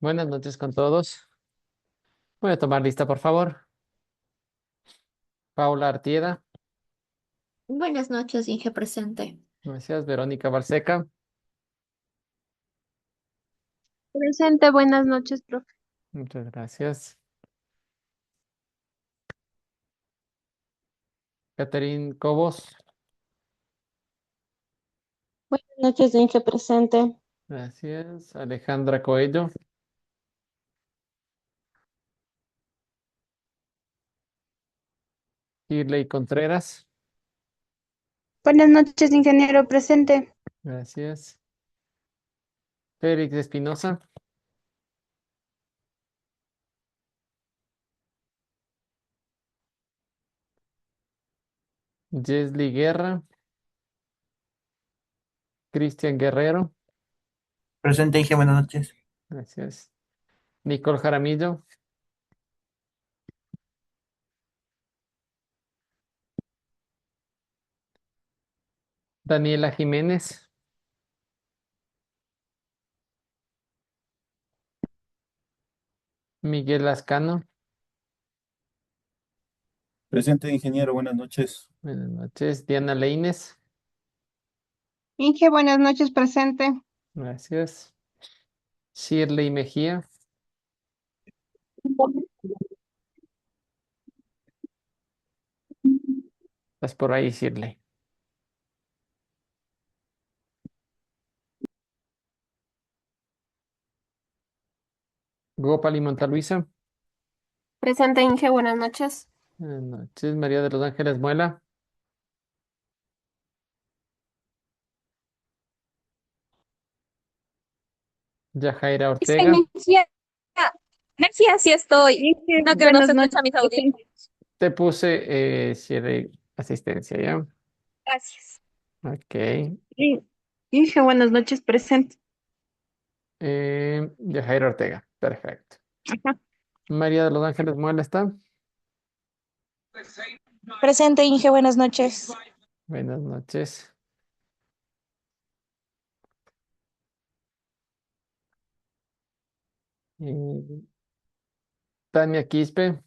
Buenas noches con todos. Voy a tomar lista, por favor. Paula Artieda. Buenas noches, Inge presente. Gracias. Verónica Balseca. Presente, buenas noches, profe. Muchas gracias. Catherine Cobos. Buenas noches, Inge presente. Gracias. Alejandra Coello. Shirley Contreras. Buenas noches, ingeniero presente. Gracias. Félix Espinosa. Jesly Guerra. Cristian Guerrero. Presente, Inge, buenas noches. Gracias. Nicole Jaramillo. Daniela Jiménez. Miguel Lascano. Presente, ingeniero, buenas noches. Buenas noches. Diana Leines. Inge, buenas noches, presente. Gracias. Shirley Mejía. Estás por ahí, Shirley. Gopal y Montaluisa. Presente, Inge, buenas noches. Buenas noches. María de los Ángeles Muela. Yajaira Ortega. Inicia. Gracias, sí estoy. Inge, No, que no buenas se noches. escucha mis audífonos. Te puse Shirley asistencia, ¿ya? Gracias. Ok. Inge, buenas noches, presente. Yajaira Ortega. Perfecto. Ajá. María de los Ángeles Muela está. Presente, Inge, buenas noches. Buenas noches. Eh, Tania Quispe.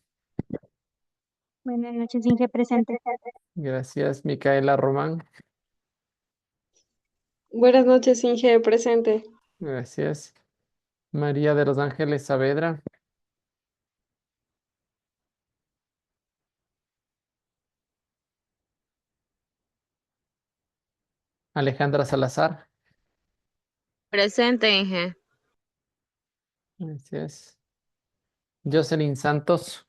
Buenas noches, Inge, presente. Gracias. Micaela Román. Buenas noches, Inge, presente. Gracias. María de los Ángeles Saavedra. Alejandra Salazar. Presente, Inge. Gracias. Jocelyn Santos.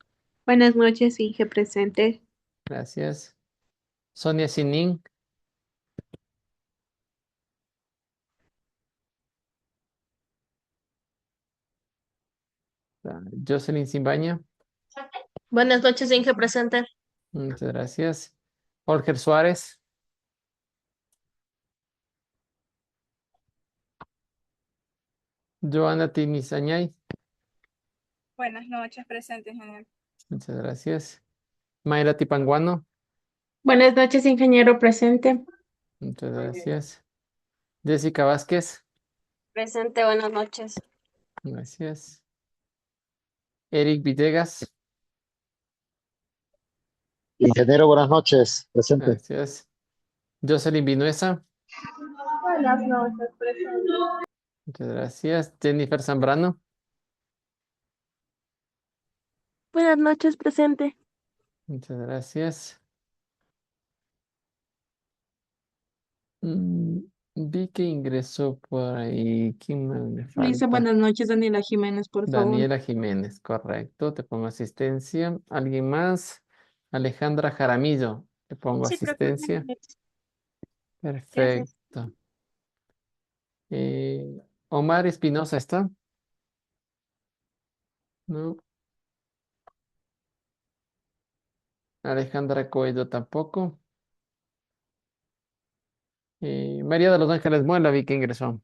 Buenas noches, Inge, presente. Gracias. Sonia Sinin. Jocelyn Simbaña. Buenas noches, Inge presente. Muchas gracias. Olger Suárez. Joana Tinisañay. Buenas noches, presente, ingeniero. Muchas gracias. Mayra Tipanguano. Buenas noches, ingeniero presente. Muchas gracias. Jessica Vázquez. Presente, buenas noches. Gracias. Eric Villegas. Ingeniero, buenas noches. Presente. Gracias. Jocelyn Vinuesa. Buenas noches, presente. Muchas gracias. Jennifer Zambrano. Buenas noches, presente. Muchas gracias. Mm, Vi que ingresó por ahí. ¿Quién más me Dice falta? buenas noches, Daniela Jiménez, por favor. Daniela Jiménez, correcto. Te pongo asistencia. ¿Alguien más? Alejandra Jaramillo. Te pongo Sí, profe. asistencia. Gracias. Perfecto. Omar Espinosa está. No. Alejandra Coello tampoco. María de los Ángeles Muela vi que ingresó.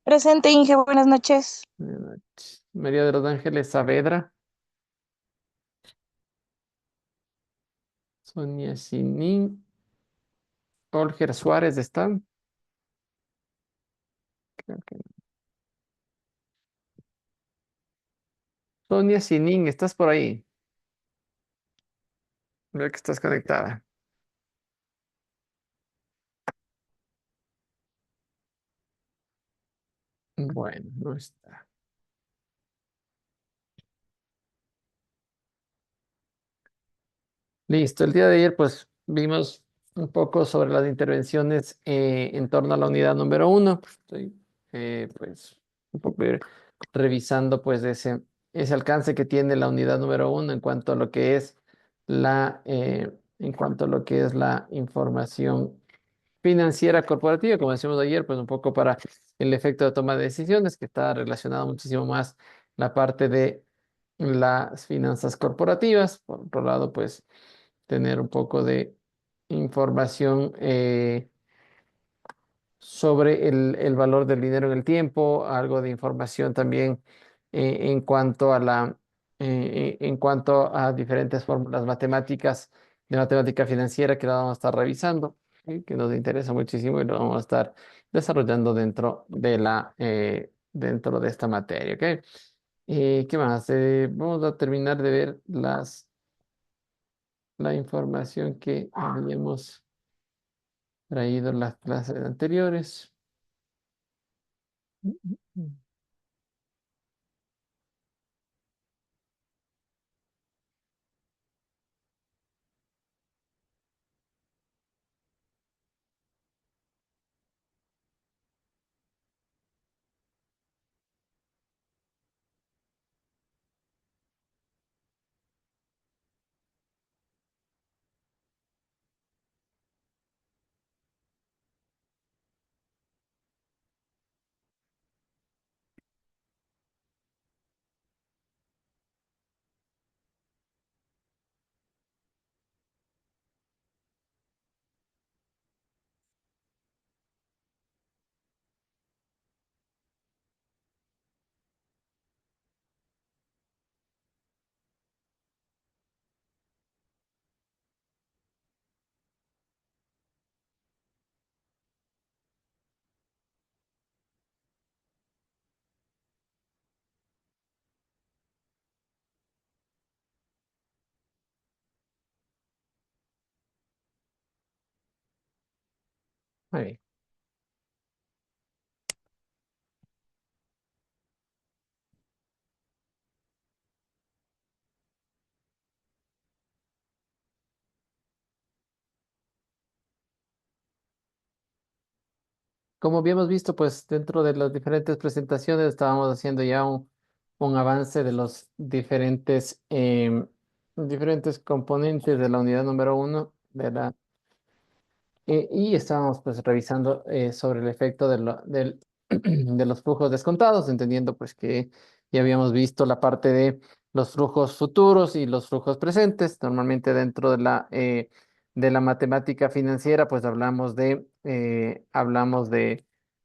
Presente, Inge, buenas noches. Buenas noches. María de los Ángeles Saavedra. Sonia Sinin. Olger Suárez está. Creo que no. Sonia Sinin, ¿estás por ahí? Veo que estás conectada. Bueno, no está. Listo, el día de ayer pues vimos un poco sobre las intervenciones en torno a la unidad número 1. Estoy pues un poco revisando pues ese alcance que tiene la unidad número 1 en cuanto a lo que es en cuanto a lo que es la información financiera corporativa, como decíamos ayer, pues un poco para el efecto de toma de decisiones, que está relacionado muchísimo más la parte de las finanzas corporativas. Por otro lado, pues tener un poco de información sobre el valor del dinero en el tiempo, algo de información también en cuanto a en cuanto a diferentes fórmulas matemáticas de matemática financiera que la vamos a estar revisando, ¿sí? Que nos interesa muchísimo y lo vamos a estar desarrollando dentro de dentro de esta materia, ¿ok? ¿Qué más? Vamos a terminar de ver la información que habíamos traído en las clases anteriores. Muy bien. Como habíamos visto, pues dentro de las diferentes presentaciones estábamos haciendo ya un avance de los diferentes componentes de la unidad número 1 de y estábamos pues revisando sobre el efecto de los flujos descontados, entendiendo pues que ya habíamos visto la parte de los flujos futuros y los flujos presentes. Normalmente dentro de la matemática financiera pues hablamos de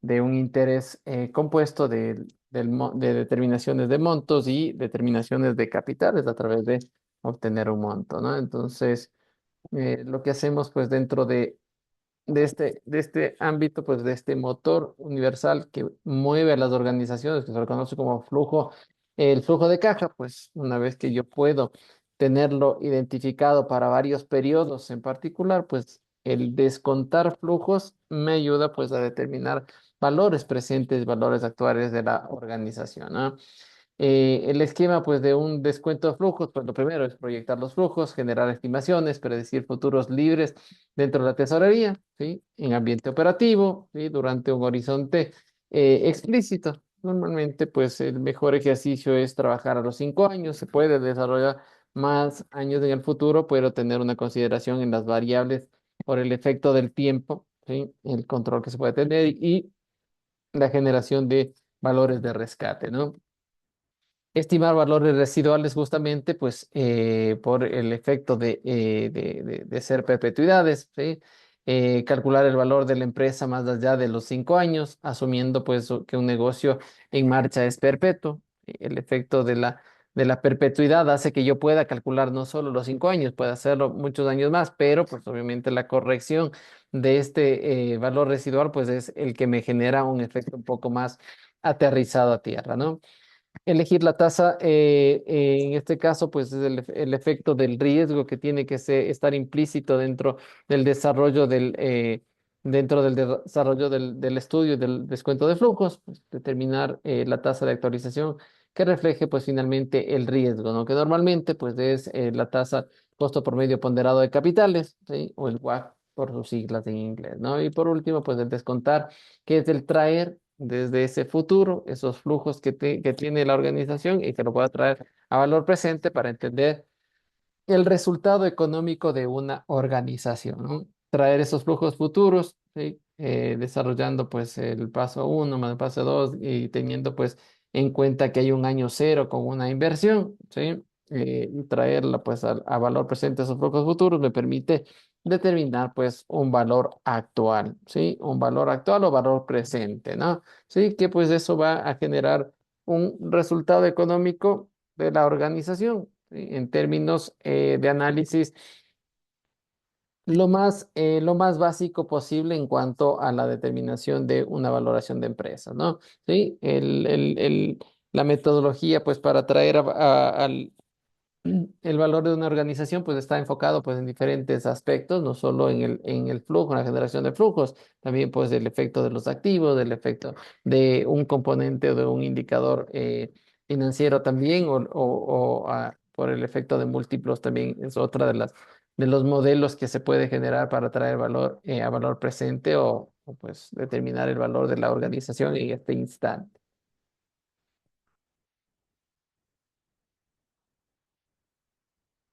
un interés compuesto de determinaciones de montos y determinaciones de capitales a través de obtener un monto, ¿no? Entonces, lo que hacemos pues dentro de este ámbito, pues de este motor universal que mueve a las organizaciones, que se lo conoce como el flujo de caja, pues una vez que yo puedo tenerlo identificado para varios periodos en particular, pues el descontar flujos me ayuda pues a determinar valores presentes, valores actuales de la organización, ¿no? El esquema pues de un descuento de flujos, pues lo primero es proyectar los flujos, generar estimaciones, predecir futuros libres dentro de la tesorería, ¿sí? En ambiente operativo, ¿sí? Durante un horizonte explícito. Normalmente pues el mejor ejercicio es trabajar a los 5 años, se puede desarrollar más años en el futuro, pero tener una consideración en las variables por el efecto del tiempo, ¿sí? El control que se puede tener y la generación de valores de rescate, ¿no? Estimar valores residuales justamente pues por el efecto de ser perpetuidades, ¿sí? Calcular el valor de la empresa más allá de los 5 años, asumiendo pues que un negocio en marcha es perpetuo. El efecto de la perpetuidad hace que yo pueda calcular no solo los 5 años, pueda hacerlo muchos años más, pero pues obviamente la corrección de este valor residual pues es el que me genera un efecto un poco más aterrizado a tierra, ¿no? Elegir la tasa, en este caso, pues es el efecto del riesgo que tiene que estar implícito del desarrollo dentro del desarrollo del estudio del descuento de flujos, pues, determinar la tasa de actualización que refleje, pues finalmente el riesgo, ¿no? Que normalmente, pues es la tasa costo promedio ponderado de capitales, ¿sí? O el WACC por sus siglas en inglés, ¿no? Y por último, pues el descontar, que es el traer desde ese futuro, esos flujos que tiene la organización y que lo pueda traer a valor presente para entender el resultado económico de una organización, ¿no? Traer esos flujos futuros, ¿sí? Desarrollando pues el paso uno más el paso dos y teniendo pues en cuenta que hay un año cero con una inversión, ¿sí? Y traerla pues a valor presente esos flujos futuros me permite determinar pues un valor actual, ¿sí? Un valor actual o valor presente, ¿no? Sí, que pues eso va a generar un resultado económico de la organización, ¿sí? En términos de análisis lo más básico posible en cuanto a la determinación de una valoración de empresas, ¿no? Sí, la metodología, pues, para traer el valor de una organización, pues, está enfocado, pues, en diferentes aspectos, no solo en el flujo, en la generación de flujos, también, pues, el efecto de los activos, del efecto de un componente o de un indicador financiero también, por el efecto de múltiplos también es otra de los modelos que se puede generar para traer valor a valor presente pues determinar el valor de la organización en este instante.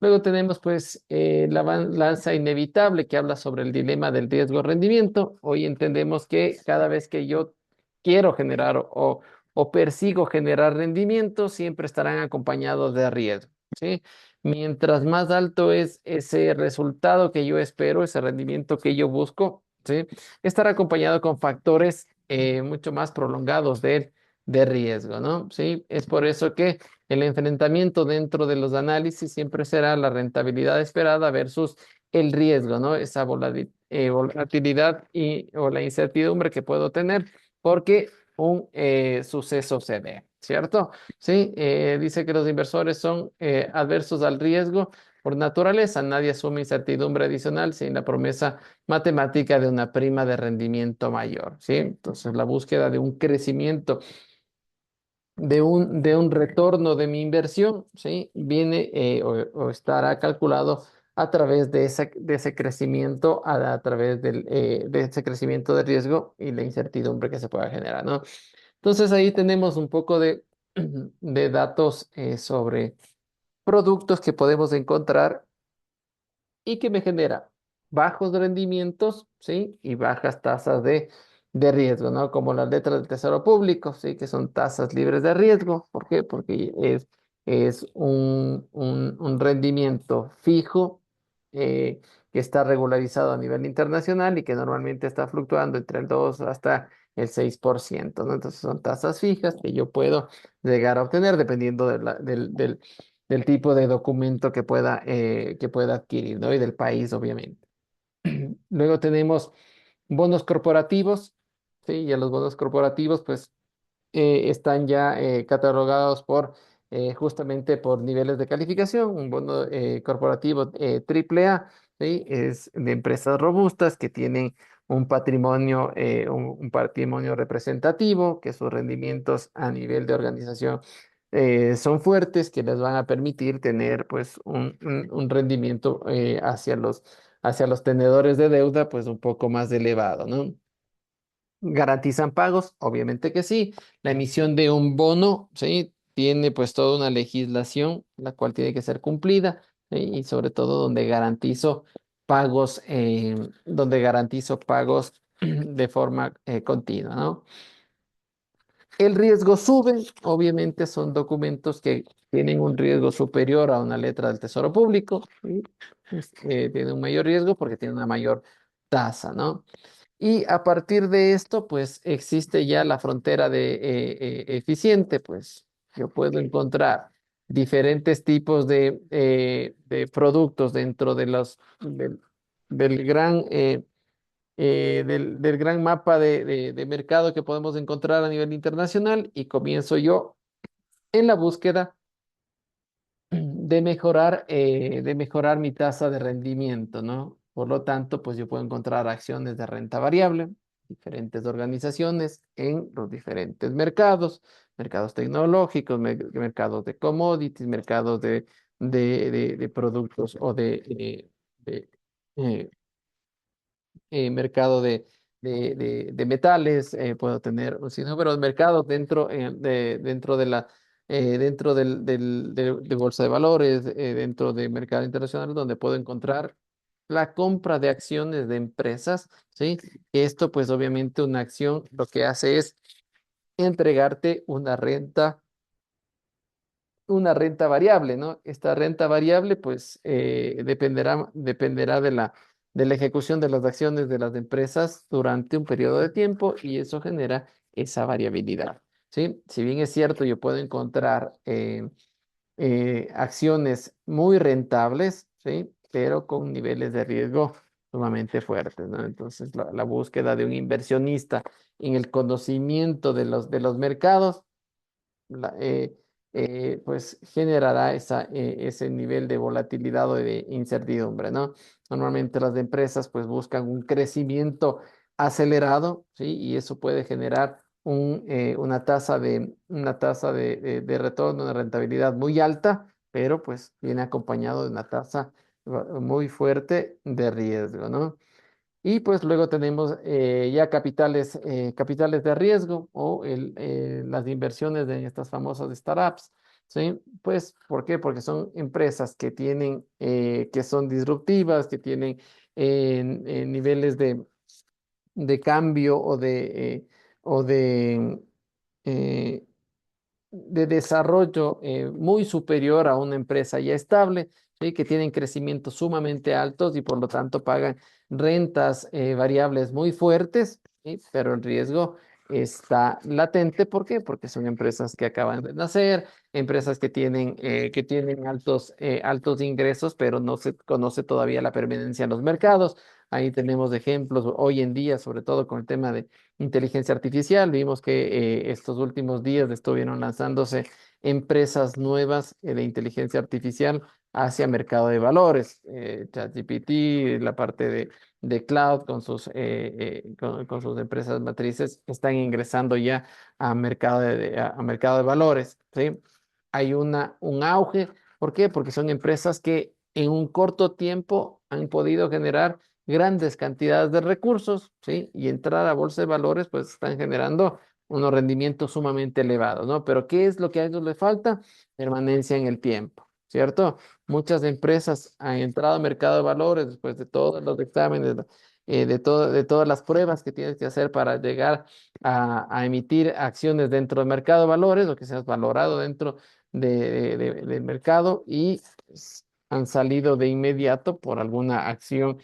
Luego tenemos pues la balanza inevitable que habla sobre el dilema del riesgo-rendimiento. Hoy entendemos que cada vez que yo quiero generar o persigo generar rendimiento, siempre estarán acompañados de riesgo, ¿sí? Mientras más alto es ese resultado que yo espero, ese rendimiento que yo busco, ¿sí? Estará acompañado con factores mucho más prolongados de riesgo, ¿no? Sí, es por eso que el enfrentamiento dentro de los análisis siempre será la rentabilidad esperada versus el riesgo, ¿no? Esa volatilidad o la incertidumbre que puedo tener porque un suceso se dé, ¿cierto? Sí, dice que los inversores son adversos al riesgo por naturaleza. Nadie asume incertidumbre adicional sin la promesa matemática de una prima de rendimiento mayor, ¿sí? Entonces, la búsqueda de un crecimiento de un retorno de mi inversión, ¿sí? Viene o estará calculado a través de ese crecimiento, a través de ese crecimiento de riesgo y la incertidumbre que se pueda generar, ¿no? Entonces ahí tenemos un poco de datos sobre productos que podemos encontrar y que me genera bajos rendimientos, ¿sí? Y bajas tasas de riesgo, ¿no? Como las letras del Tesoro Público, ¿sí? Que son tasas libres de riesgo. ¿Por qué? Porque es un rendimiento fijo eh, que está regularizado a nivel internacional y que normalmente está fluctuando entre el 2 hasta el 6%, ¿no? Entonces son tasas fijas que yo puedo llegar a obtener dependiendo del tipo de documento que pueda adquirir, ¿no? Y del país, obviamente. Luego tenemos bonos corporativos, ¿sí? Y a los bonos corporativos, pues, están ya catalogados justamente por niveles de calificación. Un bono corporativo triple A, ¿sí? Es de empresas robustas que tienen un patrimonio representativo, que sus rendimientos a nivel de organización son fuertes, que les van a permitir tener pues un rendimiento hacia los tenedores de deuda pues un poco más elevado, ¿no? ¿Garantizan pagos? Obviamente que sí. La emisión de un bono, ¿sí? Tiene pues toda una legislación la cual tiene que ser cumplida, ¿sí? Y sobre todo donde garantizo pagos de forma continua, ¿no? El riesgo sube, obviamente son documentos que tienen un riesgo superior a una letra del Tesoro Público, ¿sí? Tiene un mayor riesgo porque tiene una mayor tasa, ¿no? Y a partir de esto, pues existe ya la frontera de eficiente, pues yo puedo encontrar diferentes tipos de productos dentro de del gran, del gran mapa de mercado que podemos encontrar a nivel internacional y comienzo yo en la búsqueda de mejorar mi tasa de rendimiento, ¿no? Por lo tanto, pues yo puedo encontrar acciones de renta variable, diferentes organizaciones en los diferentes mercados, mercados tecnológicos, mercados de commodities, mercados de productos o de, eh, mercado de metales, puedo tener un sinnúmero de mercados dentro, dentro de dentro de bolsa de valores, dentro de mercado internacional, donde puedo encontrar la compra de acciones de empresas, ¿sí? Esto, pues obviamente una acción lo que hace es entregarte una renta variable, ¿no? Esta renta variable, pues, dependerá de la ejecución de las acciones de las empresas durante un periodo de tiempo y eso genera esa variabilidad, ¿sí? Si bien es cierto, yo puedo encontrar acciones muy rentables, ¿sí? Pero con niveles de riesgo sumamente fuertes, ¿no? Entonces, la búsqueda de un inversionista en el conocimiento de los mercados la- eh, pues generará ese nivel de volatilidad o de incertidumbre, ¿no? Normalmente las empresas pues buscan un crecimiento acelerado, ¿sí? Y eso puede generar una tasa de retorno, de rentabilidad muy alta, pero pues viene acompañado de una tasa muy fuerte de riesgo, ¿no? Y pues luego tenemos ya capitales de riesgo o las inversiones en estas famosas startups, ¿sí? Pues, ¿por qué? Porque son empresas que tienen, que son disruptivas, que tienen niveles de cambio o eh, de desarrollo muy superior a una empresa ya estable, ¿sí? Que tienen crecimientos sumamente altos y por lo tanto pagan rentas variables muy fuertes, ¿sí? Pero el riesgo está latente. ¿Por qué? Porque son empresas que acaban de nacer, empresas que tienen altos ingresos, pero no se conoce todavía la permanencia en los mercados. Ahí tenemos ejemplos hoy en día, sobre todo con el tema de inteligencia artificial. Vimos que estos últimos días estuvieron lanzándose empresas nuevas de inteligencia artificial hacia mercado de valores. ChatGPT, la parte de cloud con sus empresas matrices están ingresando ya a a mercado de valores, ¿sí? Hay un auge. ¿Por qué? Porque son empresas que en un corto tiempo han podido generar grandes cantidades de recursos, ¿sí? Y entrar a bolsa de valores, pues están generando unos rendimientos sumamente elevados, ¿no? Pero ¿qué es lo que a ellos les falta? Permanencia en el tiempo, ¿cierto? Muchas empresas han entrado al mercado de valores después de todos los exámenes, de todas las pruebas que tienes que hacer para llegar a emitir acciones dentro del mercado de valores o que seas valorado dentro del mercado y pues, han salido de inmediato por alguna acción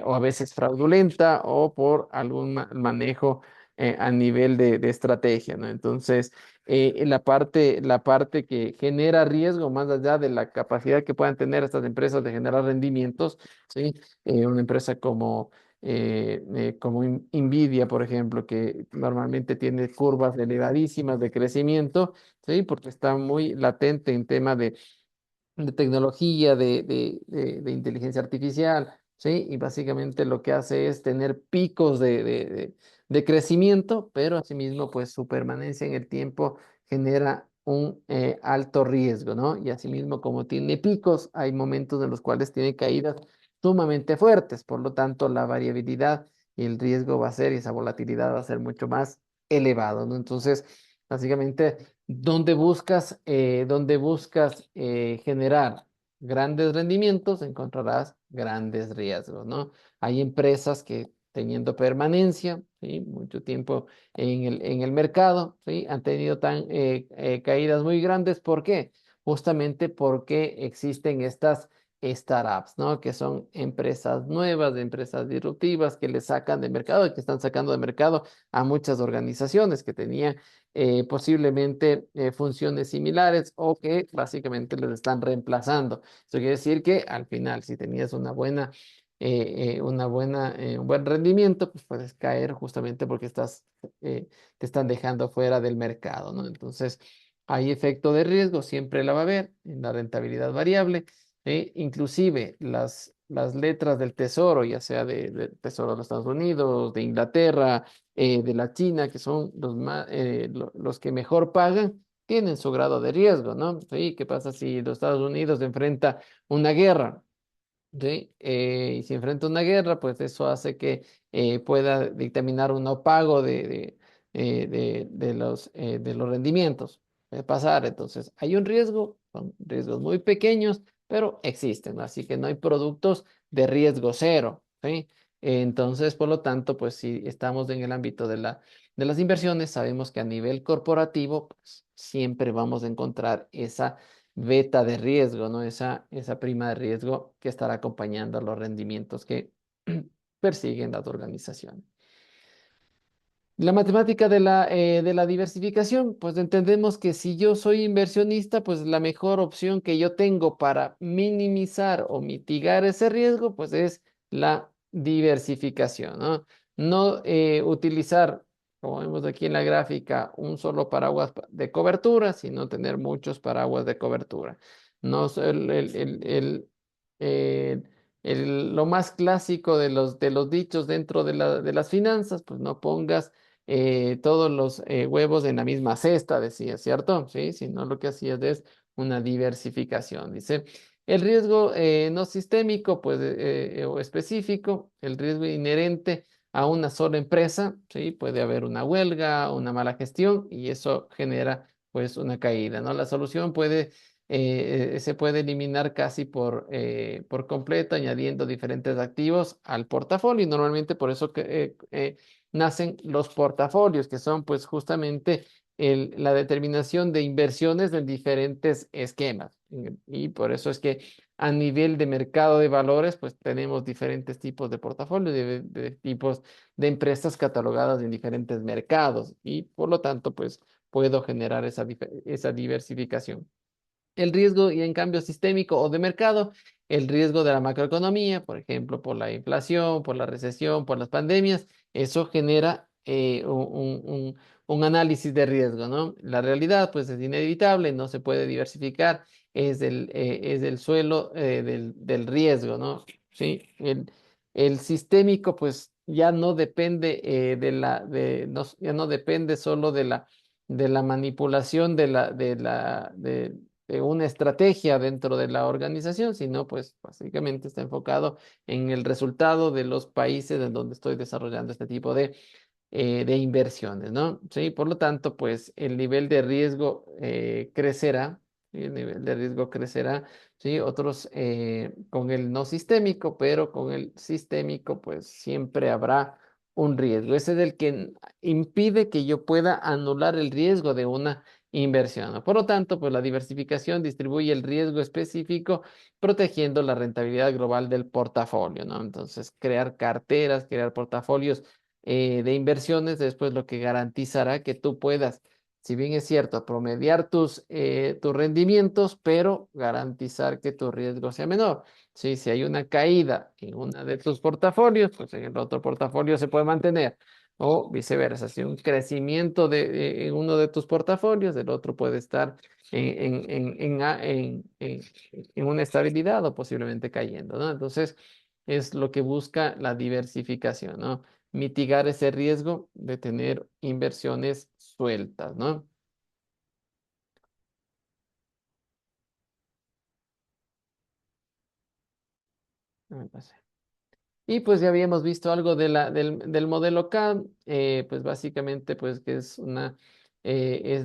o a veces fraudulenta o por algún manejo a nivel de estrategia, ¿no? Entonces, la parte que genera riesgo, más allá de la capacidad que puedan tener estas empresas de generar rendimientos, ¿sí? Una empresa como Nvidia, por ejemplo, que normalmente tiene curvas elevadísimas de crecimiento, ¿sí? Porque está muy latente en tema de tecnología, de inteligencia artificial, ¿sí? Y básicamente lo que hace es tener picos de crecimiento, pero asimismo, pues su permanencia en el tiempo genera un alto riesgo, ¿no? Y asimismo, como tiene picos, hay momentos en los cuales tiene caídas sumamente fuertes, por lo tanto, la variabilidad y el riesgo va a ser, y esa volatilidad va a ser mucho más elevado, ¿no? Entonces, básicamente donde buscas generar grandes rendimientos, encontrarás grandes riesgos, ¿no? Hay empresas que teniendo permanencia, ¿sí? Mucho tiempo en el mercado, ¿sí? Han tenido caídas muy grandes. ¿Por qué? Justamente porque existen estas startups, ¿no? Que son empresas nuevas, empresas disruptivas que le sacan de mercado y que están sacando de mercado a muchas organizaciones que tenían posiblemente funciones similares o que básicamente les están reemplazando. Eso quiere decir que al final, si tenías un buen rendimiento, pues puedes caer justamente porque te están dejando fuera del mercado, ¿no? Entonces, hay efecto de riesgo, siempre la va a haber en la rentabilidad variable. Inclusive las letras del tesoro, ya sea del tesoro de los Estados Unidos, de Inglaterra, de la China, que son los que mejor pagan, tienen su grado de riesgo, ¿no? ¿Sí? ¿Qué pasa si los Estados Unidos enfrenta una guerra? ¿Sí? Y si enfrenta una guerra, pues eso hace que pueda dictaminar un no pago de los rendimientos. Puede pasar, entonces hay un riesgo, son riesgos muy pequeños, pero existen, ¿no? Así que no hay productos de riesgo cero, ¿sí? Entonces, por lo tanto, pues si estamos en el ámbito de las inversiones, sabemos que a nivel corporativo, pues siempre vamos a encontrar esa beta de riesgo, ¿no? Esa prima de riesgo que estará acompañando a los rendimientos que persiguen las organizaciones. La matemática de la diversificación, pues entendemos que si yo soy inversionista, pues la mejor opción que yo tengo para minimizar o mitigar ese riesgo, pues es la diversificación, ¿no? No utilizar, como vemos aquí en la gráfica, un solo paraguas de cobertura, sino tener muchos paraguas de cobertura. No es lo más clásico de los dichos dentro de las finanzas, pues no pongas todos los huevos en la misma cesta, decía, ¿cierto? Sí, sino lo que hacías es una diversificación. Dice, el riesgo no sistémico, pues, o específico, el riesgo inherente a una sola empresa, ¿sí? Puede haber una huelga, una mala gestión y eso genera, pues, una caída, ¿no? La solución se puede eliminar casi por completo, añadiendo diferentes activos al portafolio. Y normalmente por eso nacen los portafolios, que son pues justamente la determinación de inversiones en diferentes esquemas. Y por eso es que a nivel de mercado de valores, pues tenemos diferentes tipos de portafolios, de tipos de empresas catalogadas en diferentes mercados. Y por lo tanto, pues puedo generar esa diversificación. El riesgo, y en cambio sistémico o de mercado, el riesgo de la macroeconomía, por ejemplo, por la inflación, por la recesión, por las pandemias, eso genera un análisis de riesgo, ¿no? La realidad, pues, es inevitable, no se puede diversificar, es el suelo del riesgo, ¿no? Sí, el sistémico, pues, ya no depende ya no depende solo de la manipulación de una estrategia dentro de la organización, sino pues básicamente está enfocado en el resultado de los países en donde estoy desarrollando este tipo de inversiones, ¿no? Sí, por lo tanto, pues el nivel de riesgo crecerá, ¿sí? El nivel de riesgo crecerá, ¿sí? Otros con el no sistémico, pero con el sistémico, pues siempre habrá un riesgo. Ese es el que impide que yo pueda anular el riesgo de una inversión, ¿no? Por lo tanto, pues la diversificación distribuye el riesgo específico protegiendo la rentabilidad global del portafolio, ¿no? Entonces, crear carteras, crear portafolios de inversiones, después lo que garantizará que tú puedas, si bien es cierto, promediar tus rendimientos, pero garantizar que tu riesgo sea menor. Sí, si hay una caída en una de tus portafolios, pues en el otro portafolio se puede mantener. O viceversa, si un crecimiento en uno de tus portafolios, el otro puede estar en una estabilidad o posiblemente cayendo, ¿no? Entonces, es lo que busca la diversificación, ¿no? Mitigar ese riesgo de tener inversiones sueltas, ¿no? No me pase. Y pues ya habíamos visto algo del modelo CAM, pues básicamente pues que es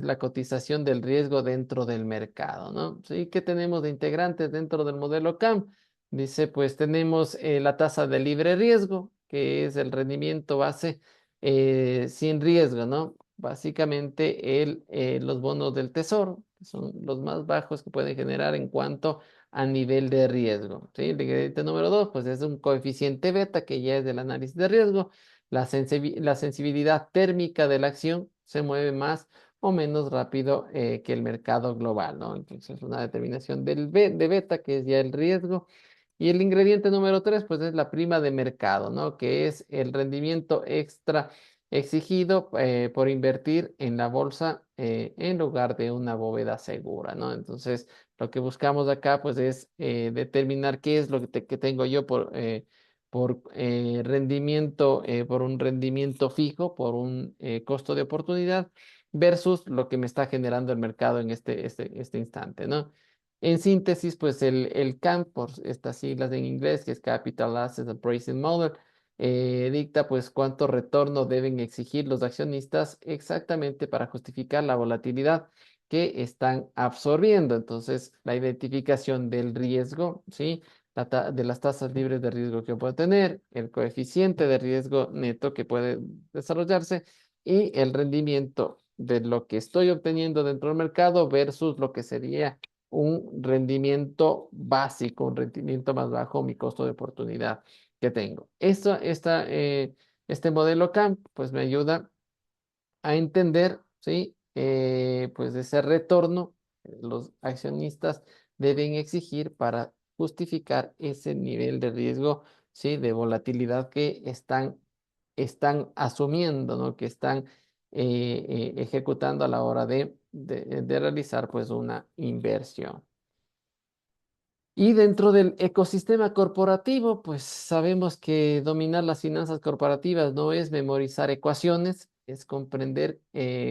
la cotización del riesgo dentro del mercado, ¿no? Sí, ¿qué tenemos de integrantes dentro del modelo CAM? Dice, pues tenemos la tasa de libre riesgo, que es el rendimiento base sin riesgo, ¿no? Básicamente los bonos del tesoro, que son los más bajos que pueden generar en cuanto a nivel de riesgo, ¿sí? El ingrediente número 2, pues es un coeficiente beta que ya es del análisis de riesgo. La sensibilidad térmica de la acción se mueve más o menos rápido que el mercado global, ¿no? Entonces, una determinación de beta, que es ya el riesgo. Y el ingrediente número 3, pues es la prima de mercado, ¿no? Que es el rendimiento extra exigido por invertir en la bolsa en lugar de una bóveda segura, ¿no? Entonces, lo que buscamos acá, pues es determinar qué es lo que tengo yo por rendimiento, por un rendimiento fijo, por un costo de oportunidad, versus lo que me está generando el mercado en este instante, ¿no? En síntesis, pues el CAM, por estas siglas en inglés, que es Capital Asset Appraisal Model, dicta pues cuánto retorno deben exigir los accionistas exactamente para justificar la volatilidad que están absorbiendo. Entonces, la identificación del riesgo, ¿sí? De las tasas libres de riesgo que puede tener, el coeficiente de riesgo neto que puede desarrollarse y el rendimiento de lo que estoy obteniendo dentro del mercado versus lo que sería un rendimiento básico, un rendimiento más bajo, mi costo de oportunidad que tengo. Este modelo CAMP pues me ayuda a entender, ¿sí? Pues ese retorno los accionistas deben exigir para justificar ese nivel de riesgo, ¿sí? De volatilidad que están asumiendo, ¿no? Que están ejecutando a la hora de realizar pues una inversión. Y dentro del ecosistema corporativo, pues sabemos que dominar las finanzas corporativas no es memorizar ecuaciones, es comprender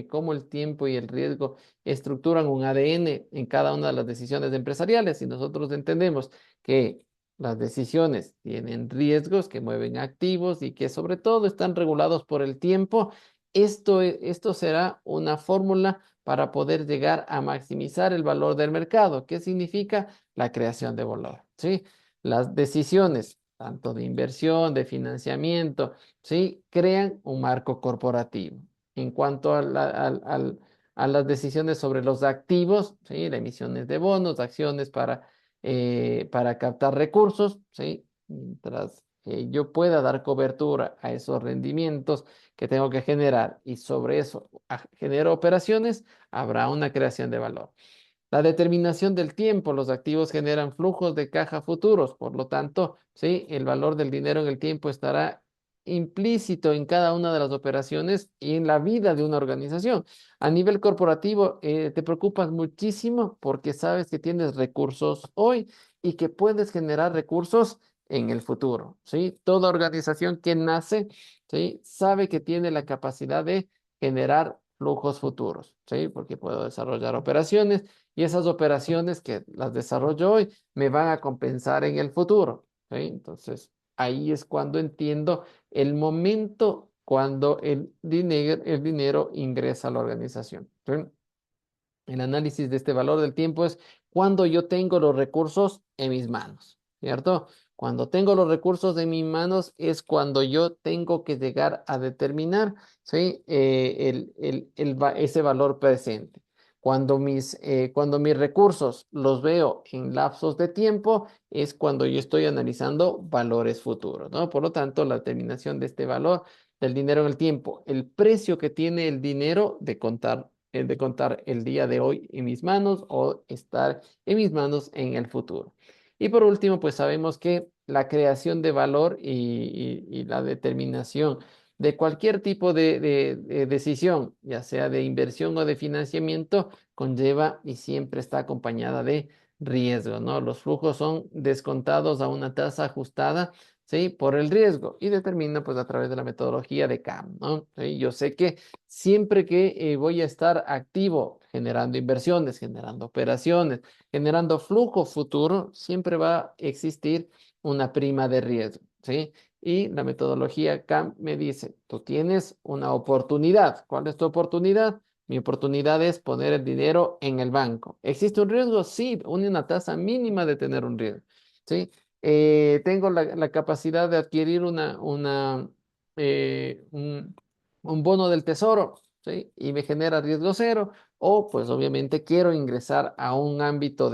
cómo el tiempo y el riesgo estructuran un ADN en cada una de las decisiones empresariales. Y nosotros entendemos que las decisiones tienen riesgos que mueven activos y que sobre todo están regulados por el tiempo. Esto será una fórmula para poder llegar a maximizar el valor del mercado. ¿Qué significa? La creación de valor, ¿sí? Las decisiones, tanto de inversión, de financiamiento, ¿sí? Crean un marco corporativo. En cuanto a las decisiones sobre los activos, ¿sí? Las emisiones de bonos, acciones para captar recursos, ¿sí? Mientras yo pueda dar cobertura a esos rendimientos que tengo que generar y sobre eso genero operaciones, habrá una creación de valor. La determinación del tiempo, los activos generan flujos de caja futuros, por lo tanto, ¿sí? El valor del dinero en el tiempo estará implícito en cada una de las operaciones y en la vida de una organización. A nivel corporativo, te preocupas muchísimo porque sabes que tienes recursos hoy y que puedes generar recursos en el futuro, ¿sí? Toda organización que nace, ¿sí? Sabe que tiene la capacidad de generar flujos futuros, ¿sí? Porque puedo desarrollar operaciones y esas operaciones que las desarrollo hoy me van a compensar en el futuro, ¿sí? Entonces, ahí es cuando entiendo el momento cuando el dinero ingresa a la organización, ¿sí? El análisis de este valor del tiempo es cuando yo tengo los recursos en mis manos, ¿cierto? Cuando tengo los recursos en mis manos es cuando yo tengo que llegar a determinar, ¿sí? Ese valor presente. Cuando mis recursos los veo en lapsos de tiempo es cuando yo estoy analizando valores futuros, ¿no? Por lo tanto, la determinación de este valor del dinero en el tiempo, el precio que tiene el dinero de contar el día de hoy en mis manos o estar en mis manos en el futuro. Y por último, pues sabemos que la creación de valor y la determinación de cualquier tipo de decisión, ya sea de inversión o de financiamiento, conlleva y siempre está acompañada de riesgo, ¿no? Los flujos son descontados a una tasa ajustada, ¿sí? Por el riesgo y determina pues a través de la metodología de CAM, ¿no? ¿Sí? Yo sé que siempre que voy a estar activo generando inversiones, generando operaciones, generando flujo futuro, siempre va a existir una prima de riesgo, ¿sí? Y la metodología CAM me dice, tú tienes una oportunidad. ¿Cuál es tu oportunidad? Mi oportunidad es poner el dinero en el banco. ¿Existe un riesgo? Sí, una tasa mínima de tener un riesgo, ¿sí? Tengo la capacidad de adquirir un bono del tesoro, ¿sí? Y me genera riesgo cero, o pues obviamente quiero ingresar a un ámbito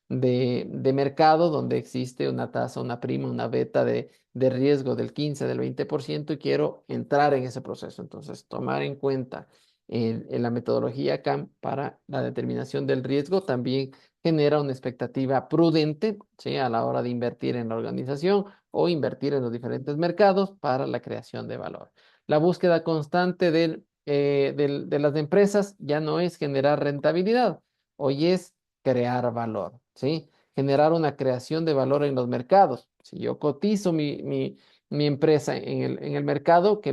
de mercado donde existe una tasa, una prima, una beta de riesgo del 15, del 20% y quiero entrar en ese proceso. Entonces, tomar en cuenta en la metodología CAM para la determinación del riesgo también genera una expectativa prudente, ¿sí? A la hora de invertir en la organización o invertir en los diferentes mercados para la creación de valor. La búsqueda constante de las empresas ya no es generar rentabilidad, hoy es crear valor, ¿sí? Generar una creación de valor en los mercados. Si yo cotizo mi empresa en el mercado, que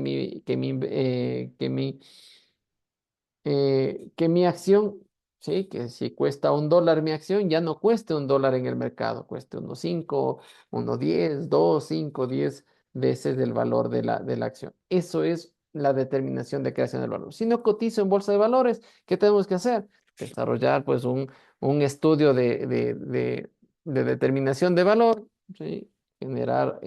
mi acción, ¿sí? Que si cuesta $1 mi acción, ya no cueste $1 en el mercado, cueste 1.5, 1.10, 2, 5, 10 veces el valor de la acción. Eso es la determinación de creación del valor. Si no cotizo en bolsa de valores, ¿qué tenemos que hacer? Desarrollar pues un estudio de determinación de valor, ¿sí? Generar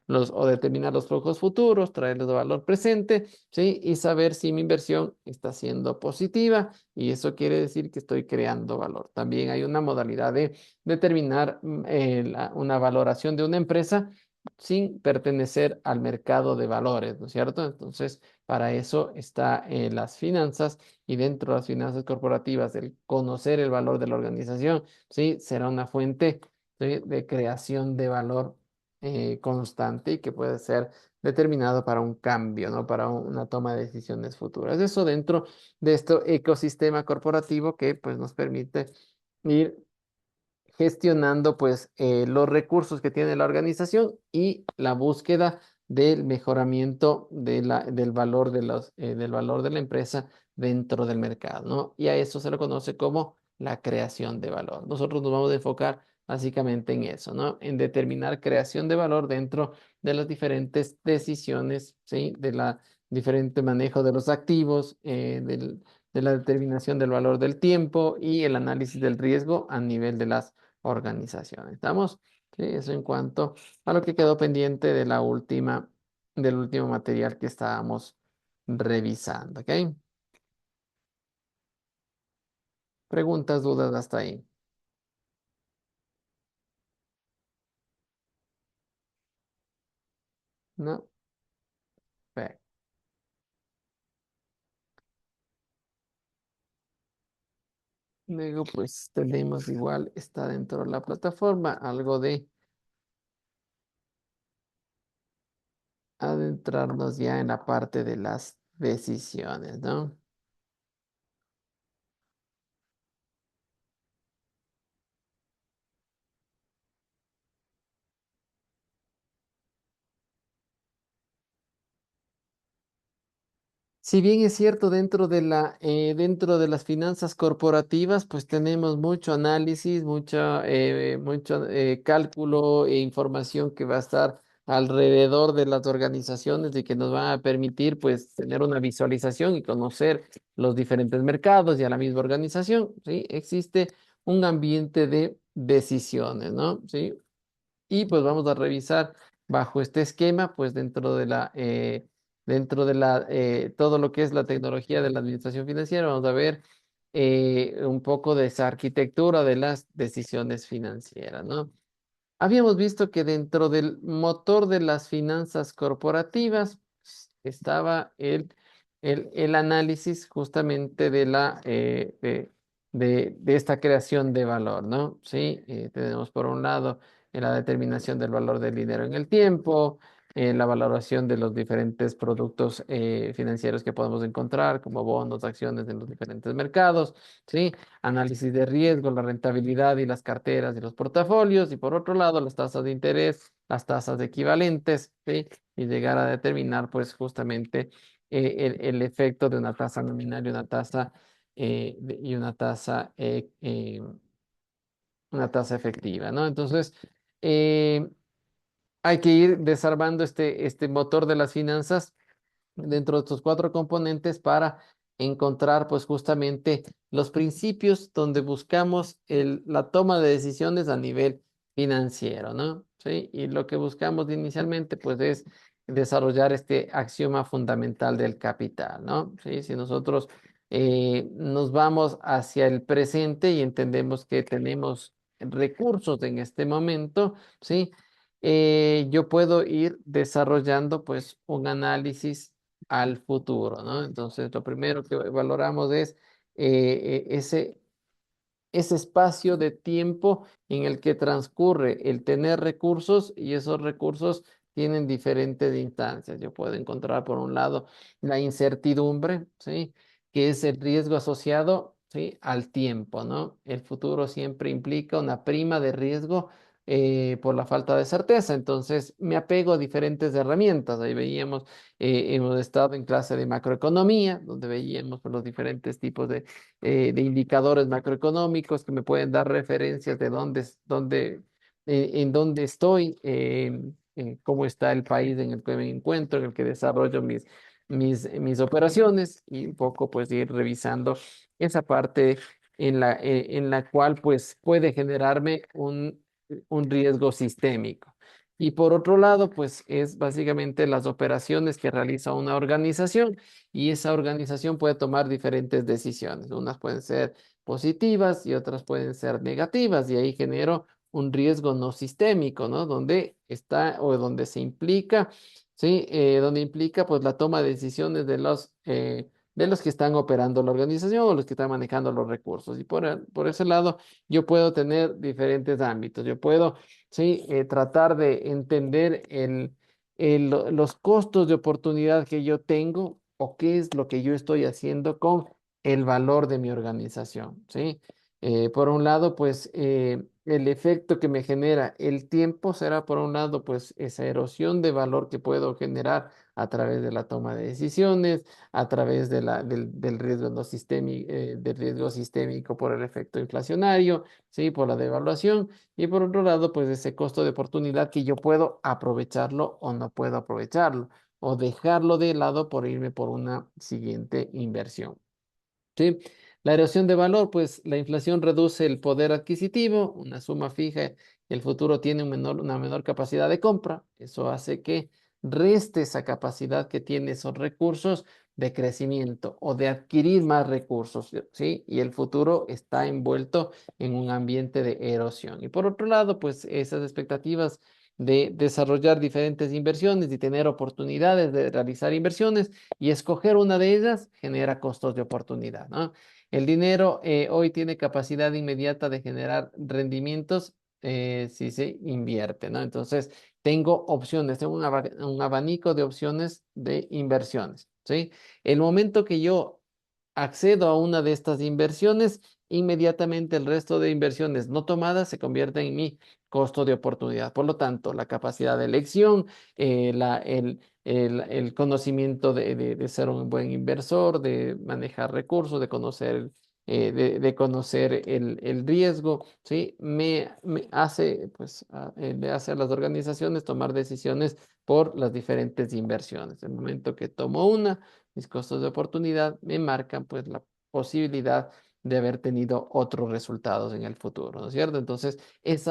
o determinar los flujos futuros, traerlos de valor presente, ¿sí? Y saber si mi inversión está siendo positiva y eso quiere decir que estoy creando valor. También hay una modalidad de determinar una valoración de una empresa sin pertenecer al mercado de valores, ¿no es cierto? Entonces, para eso está las finanzas y dentro de las finanzas corporativas, el conocer el valor de la organización, ¿sí? Será una fuente, ¿sí? De creación de valor constante y que puede ser determinado para un cambio, ¿no? Para una toma de decisiones futuras. Eso dentro de este ecosistema corporativo que pues nos permite ir gestionando pues los recursos que tiene la organización y la búsqueda del mejoramiento del valor de la empresa dentro del mercado, ¿no? Y a eso se lo conoce como la creación de valor. Nosotros nos vamos a enfocar básicamente en eso, ¿no? En determinar creación de valor dentro de las diferentes decisiones, ¿sí? De la diferente manejo de los activos, de la determinación del valor del tiempo y el análisis del riesgo a nivel de las organización. ¿Estamos? Sí, eso en cuanto a lo que quedó pendiente del último material que estábamos revisando, ¿ok? Preguntas, dudas hasta ahí. ¿No? Perfecto. Luego, pues tenemos igual, está dentro de la plataforma, algo de adentrarnos ya en la parte de las decisiones, ¿no? Si bien es cierto, dentro de las finanzas corporativas, pues tenemos mucho análisis, mucho cálculo e información que va a estar alrededor de las organizaciones y que nos va a permitir, pues, tener una visualización y conocer los diferentes mercados y a la misma organización, ¿sí? Existe un ambiente de decisiones, ¿no? ¿Sí? Y pues vamos a revisar bajo este esquema, pues todo lo que es la tecnología de la administración financiera, vamos a ver un poco de esa arquitectura de las decisiones financieras, ¿no? Habíamos visto que dentro del motor de las finanzas corporativas estaba el análisis justamente de esta creación de valor, ¿no? Sí, tenemos por un lado la determinación del valor del dinero en el tiempo, la valoración de los diferentes productos financieros que podemos encontrar, como bonos, acciones en los diferentes mercados, ¿sí? Análisis de riesgo, la rentabilidad y las carteras y los portafolios, y por otro lado, las tasas de interés, las tasas equivalentes, ¿sí? Y llegar a determinar, pues, justamente el efecto de una tasa nominal y una tasa efectiva, ¿no? Entonces, eh, hay que ir desarmando este motor de las finanzas dentro de estos cuatro componentes para encontrar pues justamente los principios donde buscamos la toma de decisiones a nivel financiero, ¿no? Sí, y lo que buscamos inicialmente pues es desarrollar este axioma fundamental del capital, ¿no? Sí, si nosotros nos vamos hacia el presente y entendemos que tenemos recursos en este momento, ¿sí? Yo puedo ir desarrollando pues un análisis al futuro, ¿no? Entonces, lo primero que valoramos es ese espacio de tiempo en el que transcurre el tener recursos y esos recursos tienen diferentes instancias. Yo puedo encontrar, por un lado, la incertidumbre, ¿sí? Que es el riesgo asociado, ¿sí? Al tiempo, ¿no? El futuro siempre implica una prima de riesgo por la falta de certeza. Entonces, me apego a diferentes herramientas. Ahí veíamos, hemos estado en clase de macroeconomía, donde veíamos pues, los diferentes tipos de indicadores macroeconómicos que me pueden dar referencias de en dónde estoy, cómo está el país en el que me encuentro, en el que desarrollo mis operaciones y un poco pues ir revisando esa parte en la cual pues puede generarme un riesgo sistémico. Y por otro lado, pues es básicamente las operaciones que realiza una organización y esa organización puede tomar diferentes decisiones. Unas pueden ser positivas y otras pueden ser negativas y ahí genero un riesgo no sistémico, ¿no? Donde está o donde se implica, ¿sí? Donde implica pues la toma de decisiones de los que están operando la organización o los que están manejando los recursos. Y por ese lado yo puedo tener diferentes ámbitos. Yo puedo, ¿sí? Tratar de entender los costos de oportunidad que yo tengo o qué es lo que yo estoy haciendo con el valor de mi organización, ¿sí? Por un lado, pues el efecto que me genera el tiempo será, por un lado, pues esa erosión de valor que puedo generar a través de la toma de decisiones, a través del riesgo no del riesgo sistémico por el efecto inflacionario, ¿sí? Por la devaluación. Y por otro lado, pues ese costo de oportunidad que yo puedo aprovecharlo o no puedo aprovecharlo, o dejarlo de lado por irme por una siguiente inversión. ¿Sí? La erosión de valor, pues la inflación reduce el poder adquisitivo, una suma fija, el futuro tiene una menor capacidad de compra, eso hace que reste esa capacidad que tiene esos recursos de crecimiento o de adquirir más recursos, ¿sí? Y el futuro está envuelto en un ambiente de erosión. Y por otro lado, pues esas expectativas de desarrollar diferentes inversiones y tener oportunidades de realizar inversiones y escoger una de ellas genera costos de oportunidad, ¿no? El dinero hoy tiene capacidad inmediata de generar rendimientos si se invierte, ¿no? Entonces, tengo opciones, tengo un abanico de opciones de inversiones, ¿sí? El momento que yo accedo a una de estas inversiones, inmediatamente el resto de inversiones no tomadas se convierten en mi costo de oportunidad. Por lo tanto, la capacidad de elección, el conocimiento de ser un buen inversor, de manejar recursos, de conocer, de conocer el riesgo, ¿sí? Me hace, pues, le hace a las organizaciones tomar decisiones por las diferentes inversiones. El momento que tomo una, mis costos de oportunidad me marcan pues la posibilidad de haber tenido otros resultados en el futuro, ¿no es cierto? Entonces,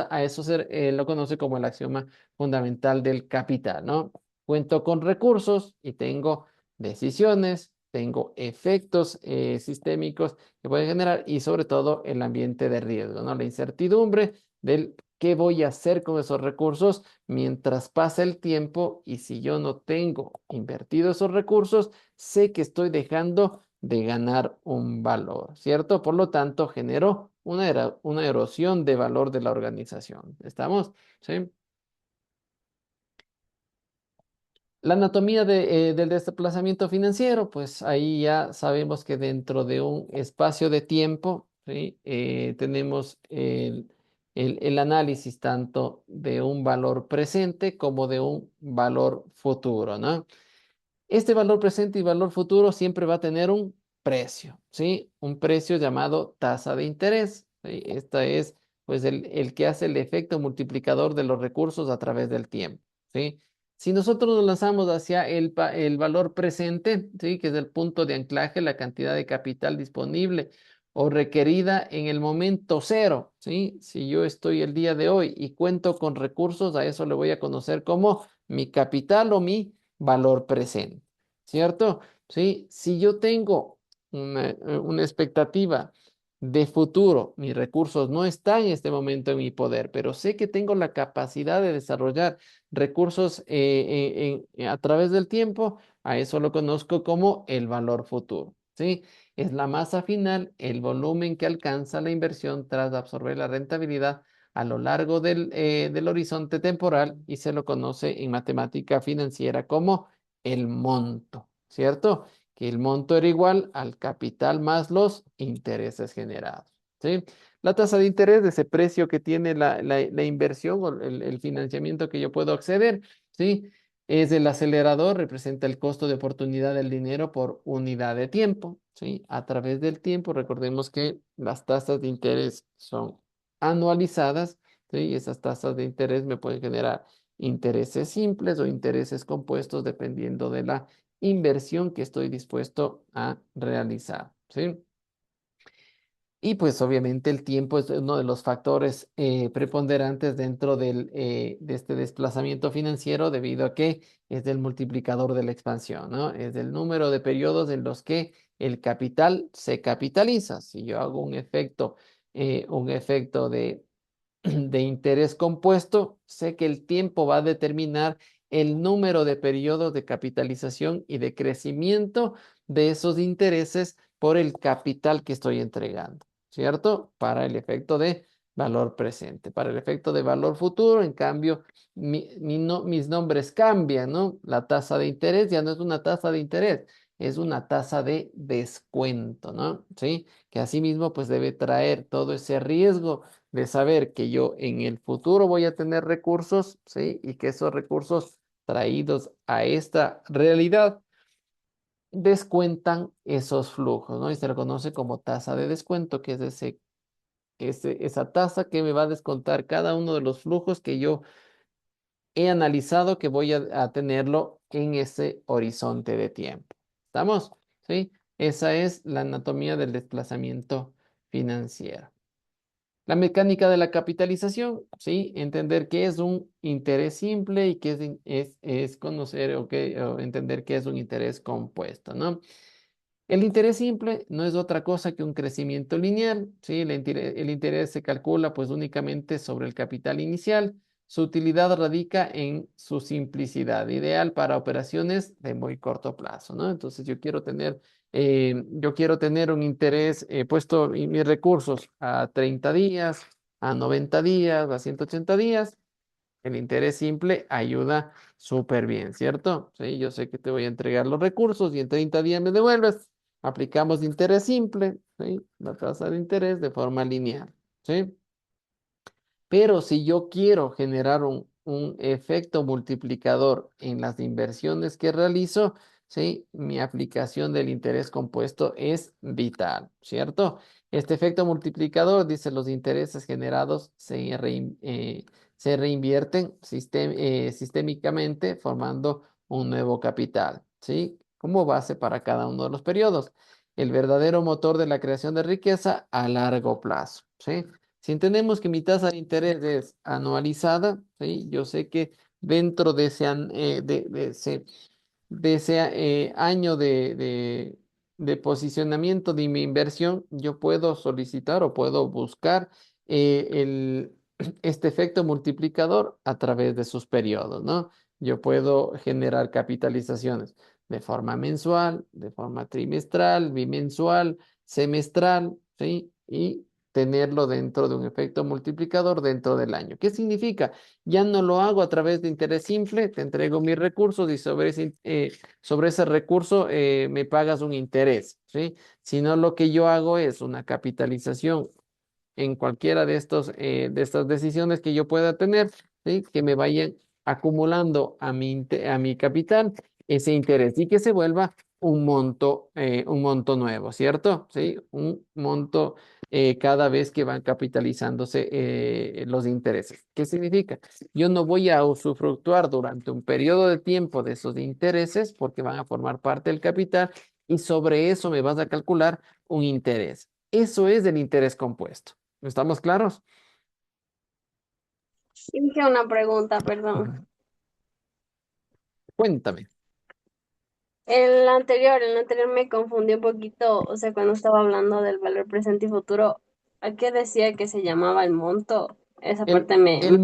a eso se lo conoce como el axioma fundamental del capital, ¿no? Cuento con recursos y tengo decisiones, tengo efectos sistémicos que pueden generar y sobre todo el ambiente de riesgo, ¿no? La incertidumbre del qué voy a hacer con esos recursos mientras pasa el tiempo y si yo no tengo invertido esos recursos, sé que estoy dejando de ganar un valor, ¿cierto? Por lo tanto, genero una erosión de valor de la organización. ¿Estamos? ¿Sí? La anatomía del desplazamiento financiero, pues ahí ya sabemos que dentro de un espacio de tiempo, ¿sí? Tenemos el análisis tanto de un valor presente como de un valor futuro, ¿no? Este valor presente y valor futuro siempre va a tener un precio, ¿sí? Un precio llamado tasa de interés, ¿sí? Esta es, pues, el que hace el efecto multiplicador de los recursos a través del tiempo, ¿sí? Si nosotros nos lanzamos hacia el valor presente, ¿sí? Que es el punto de anclaje, la cantidad de capital disponible o requerida en el momento cero, ¿sí? Si yo estoy el día de hoy y cuento con recursos, a eso le voy a conocer como mi capital o mi valor presente, ¿cierto? ¿Sí? Si yo tengo una expectativa de futuro. Mis recursos no están en este momento en mi poder, pero sé que tengo la capacidad de desarrollar recursos a través del tiempo. A eso lo conozco como el valor futuro, ¿sí? Es la masa final, el volumen que alcanza la inversión tras absorber la rentabilidad a lo largo del horizonte temporal y se lo conoce en matemática financiera como el monto, ¿cierto? Que el monto era igual al capital más los intereses generados, ¿sí? La tasa de interés de ese precio que tiene la inversión o el financiamiento que yo puedo acceder, ¿sí? Es el acelerador, representa el costo de oportunidad del dinero por unidad de tiempo, ¿sí? A través del tiempo, recordemos que las tasas de interés son anualizadas, ¿sí? Esas tasas de interés me pueden generar intereses simples o intereses compuestos dependiendo de la inversión que estoy dispuesto a realizar, ¿sí? Y pues obviamente el tiempo es uno de los factores preponderantes dentro de este desplazamiento financiero debido a que es el multiplicador de la expansión, ¿no? Es el número de periodos en los que el capital se capitaliza. Si yo hago un efecto de interés compuesto, sé que el tiempo va a determinar el número de periodos de capitalización y de crecimiento de esos intereses por el capital que estoy entregando, ¿cierto? Para el efecto de valor presente. Para el efecto de valor futuro, en cambio, mis nombres cambian, ¿no? La tasa de interés ya no es una tasa de interés, es una tasa de descuento, ¿no? ¿Sí? Que asimismo, pues debe traer todo ese riesgo de saber que yo en el futuro voy a tener recursos, ¿sí? Y que esos recursos traídos a esta realidad descuentan esos flujos, ¿no? Y se le conoce como tasa de descuento, que es esa tasa que me va a descontar cada uno de los flujos que yo he analizado que voy a tenerlo en ese horizonte de tiempo. ¿Estamos? ¿Sí? Esa es la anatomía del desplazamiento financiero. La mecánica de la capitalización, ¿sí? Entender qué es un interés simple y qué es conocer o entender qué es un interés compuesto, ¿no? El interés simple no es otra cosa que un crecimiento lineal, ¿sí? El interés se calcula pues únicamente sobre el capital inicial. Su utilidad radica en su simplicidad, ideal para operaciones de muy corto plazo, ¿no? Entonces yo quiero tener un interés puesto en mis recursos a 30 días, a 90 días, a 180 días. El interés simple ayuda súper bien, ¿cierto? Sí, yo sé que te voy a entregar los recursos y en 30 días me devuelves. Aplicamos interés simple, ¿sí? La tasa de interés de forma lineal, ¿sí? Pero si yo quiero generar un efecto multiplicador en las inversiones que realizo, ¿sí? Mi aplicación del interés compuesto es vital, ¿cierto? Este efecto multiplicador, dice, los intereses generados se reinvierten sistémicamente formando un nuevo capital, ¿sí? Como base para cada uno de los periodos. El verdadero motor de la creación de riqueza a largo plazo, ¿sí? Si entendemos que mi tasa de interés es anualizada, ¿sí? Yo sé que dentro de ese año de posicionamiento de mi inversión, yo puedo solicitar o puedo buscar este efecto multiplicador a través de sus periodos, ¿no? Yo puedo generar capitalizaciones de forma mensual, de forma trimestral, bimensual, semestral, ¿sí? Y tenerlo dentro de un efecto multiplicador dentro del año. ¿Qué significa? Ya no lo hago a través de interés simple, te entrego mis recursos y sobre ese recurso me pagas un interés, ¿sí? Sino lo que yo hago es una capitalización en cualquiera de estas decisiones que yo pueda tener, ¿sí? Que me vayan acumulando a mi capital ese interés y que se vuelva un monto nuevo, ¿cierto? ¿Sí? Un monto cada vez que van capitalizándose los intereses. ¿Qué significa? Yo no voy a usufructuar durante un periodo de tiempo de esos intereses porque van a formar parte del capital y sobre eso me vas a calcular un interés. Eso es el interés compuesto. ¿Estamos claros? Hice una pregunta, perdón. Ujú. Cuéntame. En la anterior me confundí un poquito, o sea, cuando estaba hablando del valor presente y futuro, ¿a qué decía que se llamaba el monto? Esa El, parte me perdí.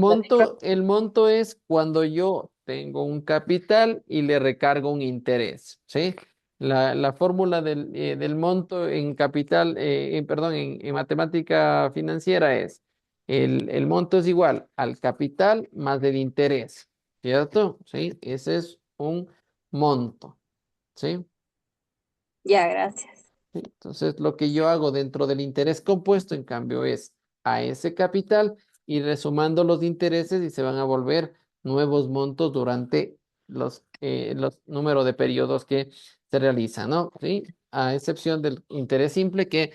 el monto es cuando yo tengo un capital y le recargo un interés, ¿sí? La fórmula del monto en capital, perdón, en matemática financiera es el monto es igual al capital más el interés, ¿cierto? ¿Sí? Ese es un monto, ¿sí? Ya, gracias. ¿Sí? Entonces, lo que yo hago dentro del interés compuesto, en cambio, es a ese capital ir resumando los intereses y se van a volver nuevos montos durante los números de periodos que se realizan, ¿no? ¿Sí? A excepción del interés simple, que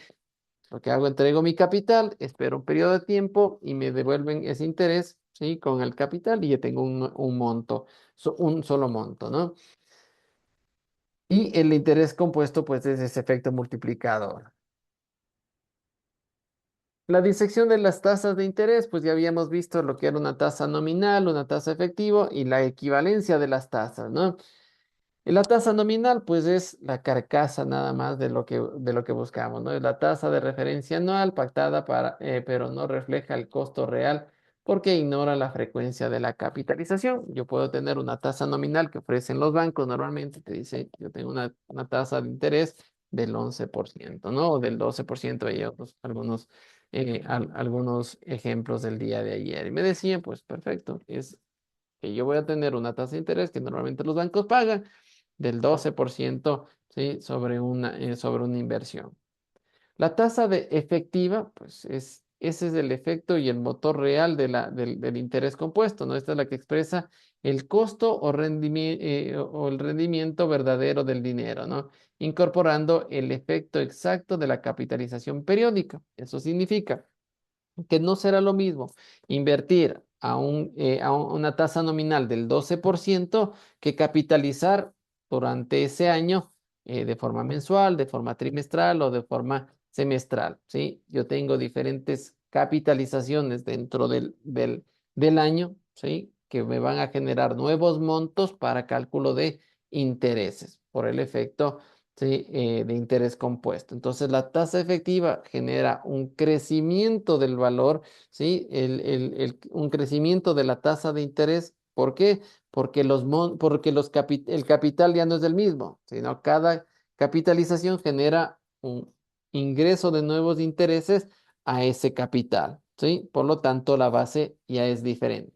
lo que hago, entrego mi capital, espero un periodo de tiempo y me devuelven ese interés, ¿sí? Con el capital y ya tengo un monto, un solo monto, ¿no? Y el interés compuesto, pues, es ese efecto multiplicador. La disección de las tasas de interés, pues ya habíamos visto lo que era una tasa nominal, una tasa efectiva y la equivalencia de las tasas, ¿no? Y la tasa nominal, pues es la carcasa nada más de lo que buscamos, ¿no? Es la tasa de referencia anual pactada pero no refleja el costo real porque ignora la frecuencia de la capitalización. Yo puedo tener una tasa nominal que ofrecen los bancos, normalmente te dice, yo tengo una tasa de interés del 11%, ¿no? O del 12%, hay algunos ejemplos del día de ayer. Y me decían, pues perfecto, es que yo voy a tener una tasa de interés que normalmente los bancos pagan del 12%, ¿sí? Sobre una inversión. La tasa de efectiva, pues ese es el efecto y el motor real del interés compuesto, ¿no? Esta es la que expresa el costo o el rendimiento verdadero del dinero, ¿no? Incorporando el efecto exacto de la capitalización periódica. Eso significa que no será lo mismo invertir a una tasa nominal del 12% que capitalizar durante ese año de forma mensual, de forma trimestral o de forma semestral, ¿sí? Yo tengo diferentes capitalizaciones dentro del año, ¿sí? Que me van a generar nuevos montos para cálculo de intereses por el efecto, ¿sí? De interés compuesto. Entonces, la tasa efectiva genera un crecimiento del valor, ¿sí? Un crecimiento de la tasa de interés. ¿Por qué? Porque el capital ya no es el mismo, sino cada capitalización genera un ingreso de nuevos intereses a ese capital, ¿sí? Por lo tanto, la base ya es diferente.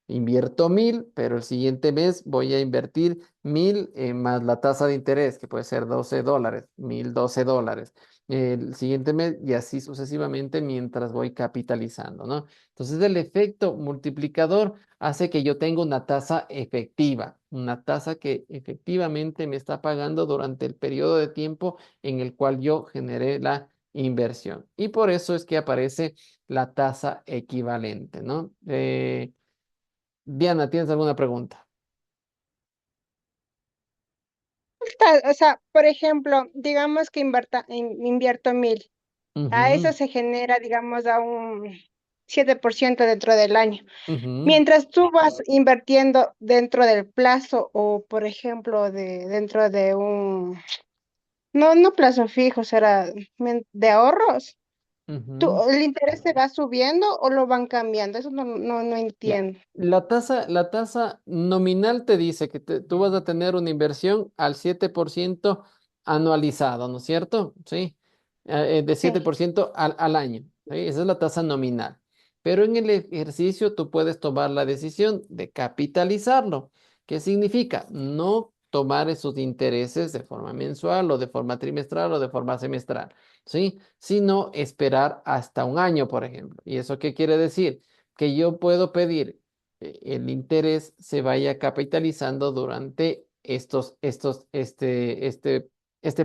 Invierto 1.000, pero el siguiente mes voy a invertir 1.000 más la tasa de interés, que puede ser $12, 1.012. El siguiente mes y así sucesivamente mientras voy capitalizando, ¿no? Entonces el efecto multiplicador hace que yo tenga una tasa efectiva, una tasa que efectivamente me está pagando durante el periodo de tiempo en el cual yo generé la inversión. Y por eso es que aparece la tasa equivalente, ¿no? Diana, ¿tienes alguna pregunta? O sea, por ejemplo, digamos que invierto 1.000. A eso Ujú, se genera, digamos, a un 7% dentro del año. ujú. Mientras tú vas invirtiendo dentro del plazo o, por ejemplo, dentro de no plazo fijo, será de ahorros, Ujú. ¿el interés se va subiendo o lo van cambiando? Eso no Ya. entiendo. La tasa nominal te dice que tú vas a tener una inversión al 7% anualizado, ¿no es cierto? Sí, de siete Sí. por ciento al año. ¿Sí? Esa es la tasa nominal. Pero en el ejercicio tú puedes tomar la decisión de capitalizarlo. ¿Qué significa? No tomar esos intereses de forma mensual o de forma trimestral o de forma semestral, ¿sí? Sino esperar hasta un año, por ejemplo. ¿Y eso qué quiere decir? Que yo puedo pedir el interés se vaya capitalizando durante este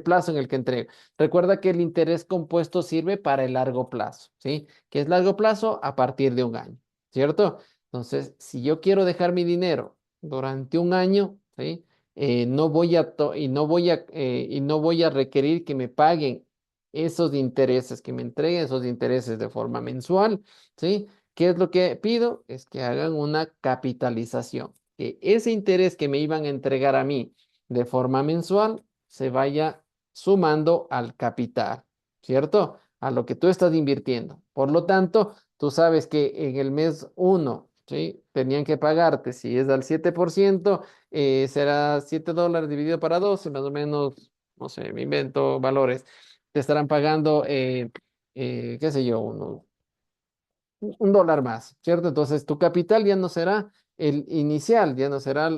plazo en el que entrego. Recuerda que el interés compuesto sirve para el largo plazo, ¿sí? ¿Qué es largo plazo? A partir de un año, ¿cierto? Entonces, si yo quiero dejar mi dinero durante un año, ¿sí? No voy a to- y no voy a requerir que me paguen esos intereses, que me entreguen esos intereses de forma mensual, ¿sí? ¿Qué es lo que pido? Es que hagan una capitalización. Que ese interés que me iban a entregar a mí de forma mensual se vaya sumando al capital, ¿cierto? A lo que tú estás invirtiendo. Por lo tanto, tú sabes que en el mes uno, ¿sí? Tenían que pagarte, si es al 7%, será $7 dividido para 12, más o menos, no sé, me invento valores. Te estarán pagando, qué sé yo, $1 más, ¿cierto? Entonces tu capital ya no será el inicial, ya no será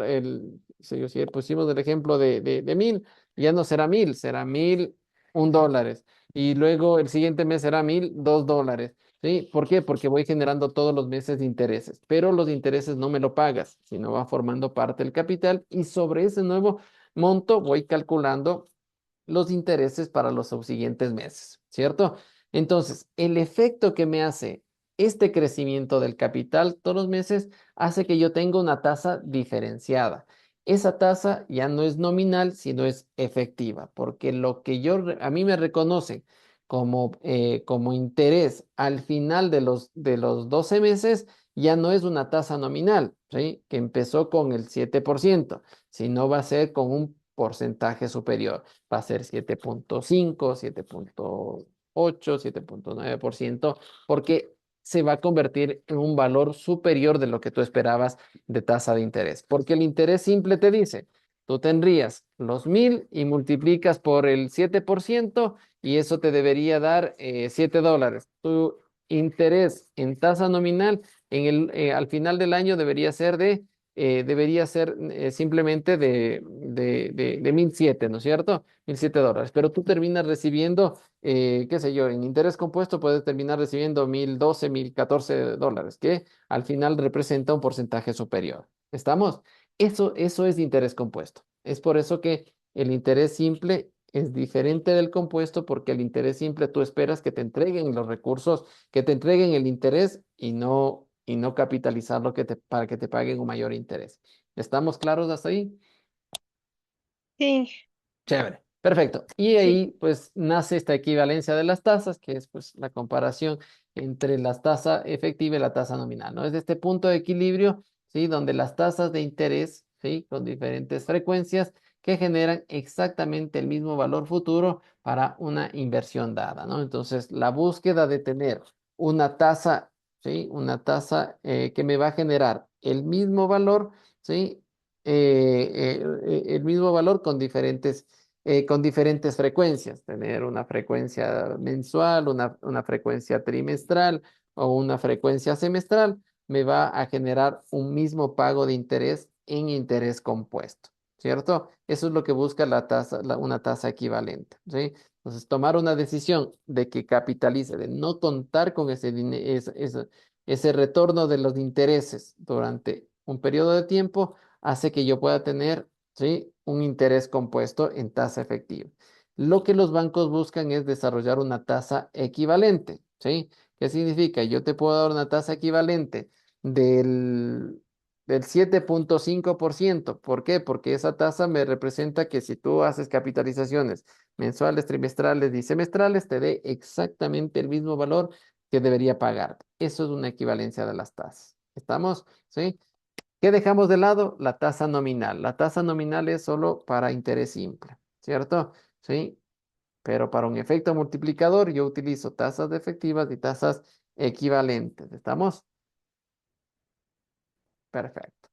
si pusimos el ejemplo de 1.000, ya no será 1.000, será 1.001 dólares. Y luego el siguiente mes será 1.002 dólares. ¿Sí? ¿Por qué? Porque voy generando todos los meses intereses, pero los intereses no me lo pagas, sino va formando parte del capital y sobre ese nuevo monto voy calculando los intereses para los subsiguientes meses, ¿cierto? Entonces, el efecto que me hace este crecimiento del capital todos los meses hace que yo tenga una tasa diferenciada. Esa tasa ya no es nominal, sino es efectiva, porque lo que a mí me reconocen como interés al final de los 12 meses ya no es una tasa nominal, ¿sí? Que empezó con el 7%, sino va a ser con un porcentaje superior. Va a ser 7.5, 7.8, 7.9%, porque se va a convertir en un valor superior de lo que tú esperabas de tasa de interés. Porque el interés simple te dice, tú tendrías los 1.000 y multiplicas por el 7% y eso te debería dar $7. Tu interés en tasa nominal al final del año debería ser simplemente de 1.007, ¿no es cierto? $1.007. Pero tú terminas recibiendo, qué sé yo, en interés compuesto puedes terminar recibiendo 1.012, $1.014, que al final representa un porcentaje superior. ¿Estamos? Eso es interés compuesto. Es por eso que el interés simple es diferente del compuesto, porque el interés simple tú esperas que te entreguen los recursos, que te entreguen el interés y no capitalizarlo para que te paguen un mayor interés. ¿Estamos claros hasta ahí? Sí, Chévere, perfecto. Y sí. ahí pues nace esta equivalencia de las tasas, que es pues la comparación entre la tasa efectiva y la tasa nominal, ¿no? Es de este punto de equilibrio, ¿sí? Donde las tasas de interés, ¿sí? Con diferentes frecuencias que generan exactamente el mismo valor futuro para una inversión dada, ¿no? Entonces, la búsqueda de tener una tasa, ¿sí? Una tasa que me va a generar el mismo valor, ¿sí? El mismo valor con diferentes frecuencias, tener una frecuencia mensual, una frecuencia trimestral o una frecuencia semestral, me va a generar un mismo pago de interés en interés compuesto, ¿cierto? Eso es lo que busca la tasa, una tasa equivalente, ¿sí? Entonces, tomar una decisión de que capitalice, de no contar con ese retorno de los intereses durante un periodo de tiempo, hace que yo pueda tener, ¿sí? Un interés compuesto en tasa efectiva. Lo que los bancos buscan es desarrollar una tasa equivalente, ¿sí? ¿Qué significa? Yo te puedo dar una tasa equivalente del 7.5%. ¿Por qué? Porque esa tasa me representa que si tú haces capitalizaciones mensuales, trimestrales y semestrales, te dé exactamente el mismo valor que debería pagar. Eso es una equivalencia de las tasas. ¿Estamos? ¿Sí? ¿Qué dejamos de lado? La tasa nominal. La tasa nominal es solo para interés simple, ¿cierto? Sí, pero para un efecto multiplicador yo utilizo tasas efectivas y tasas equivalentes. ¿Estamos? Perfecto.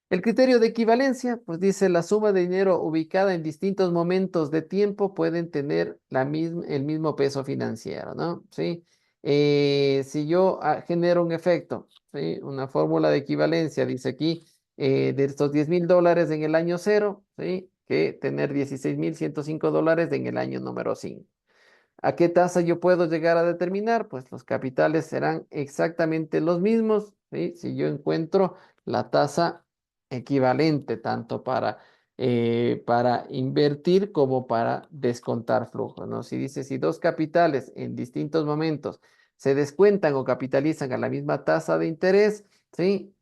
El criterio de equivalencia, pues dice la suma de dinero ubicada en distintos momentos de tiempo pueden tener el mismo peso financiero, ¿no? Sí. Si yo genero un efecto, ¿sí? Una fórmula de equivalencia, dice aquí, de estos $10.000 en el año cero, ¿sí? Que tener $16.105 en el año número 5. ¿A qué tasa yo puedo llegar a determinar? Pues los capitales serán exactamente los mismos, ¿sí? Si yo encuentro la tasa equivalente tanto para invertir como para descontar flujo, ¿no? Si dice, si dos capitales en distintos momentos se descuentan o capitalizan a la misma tasa de interés, ¿sí?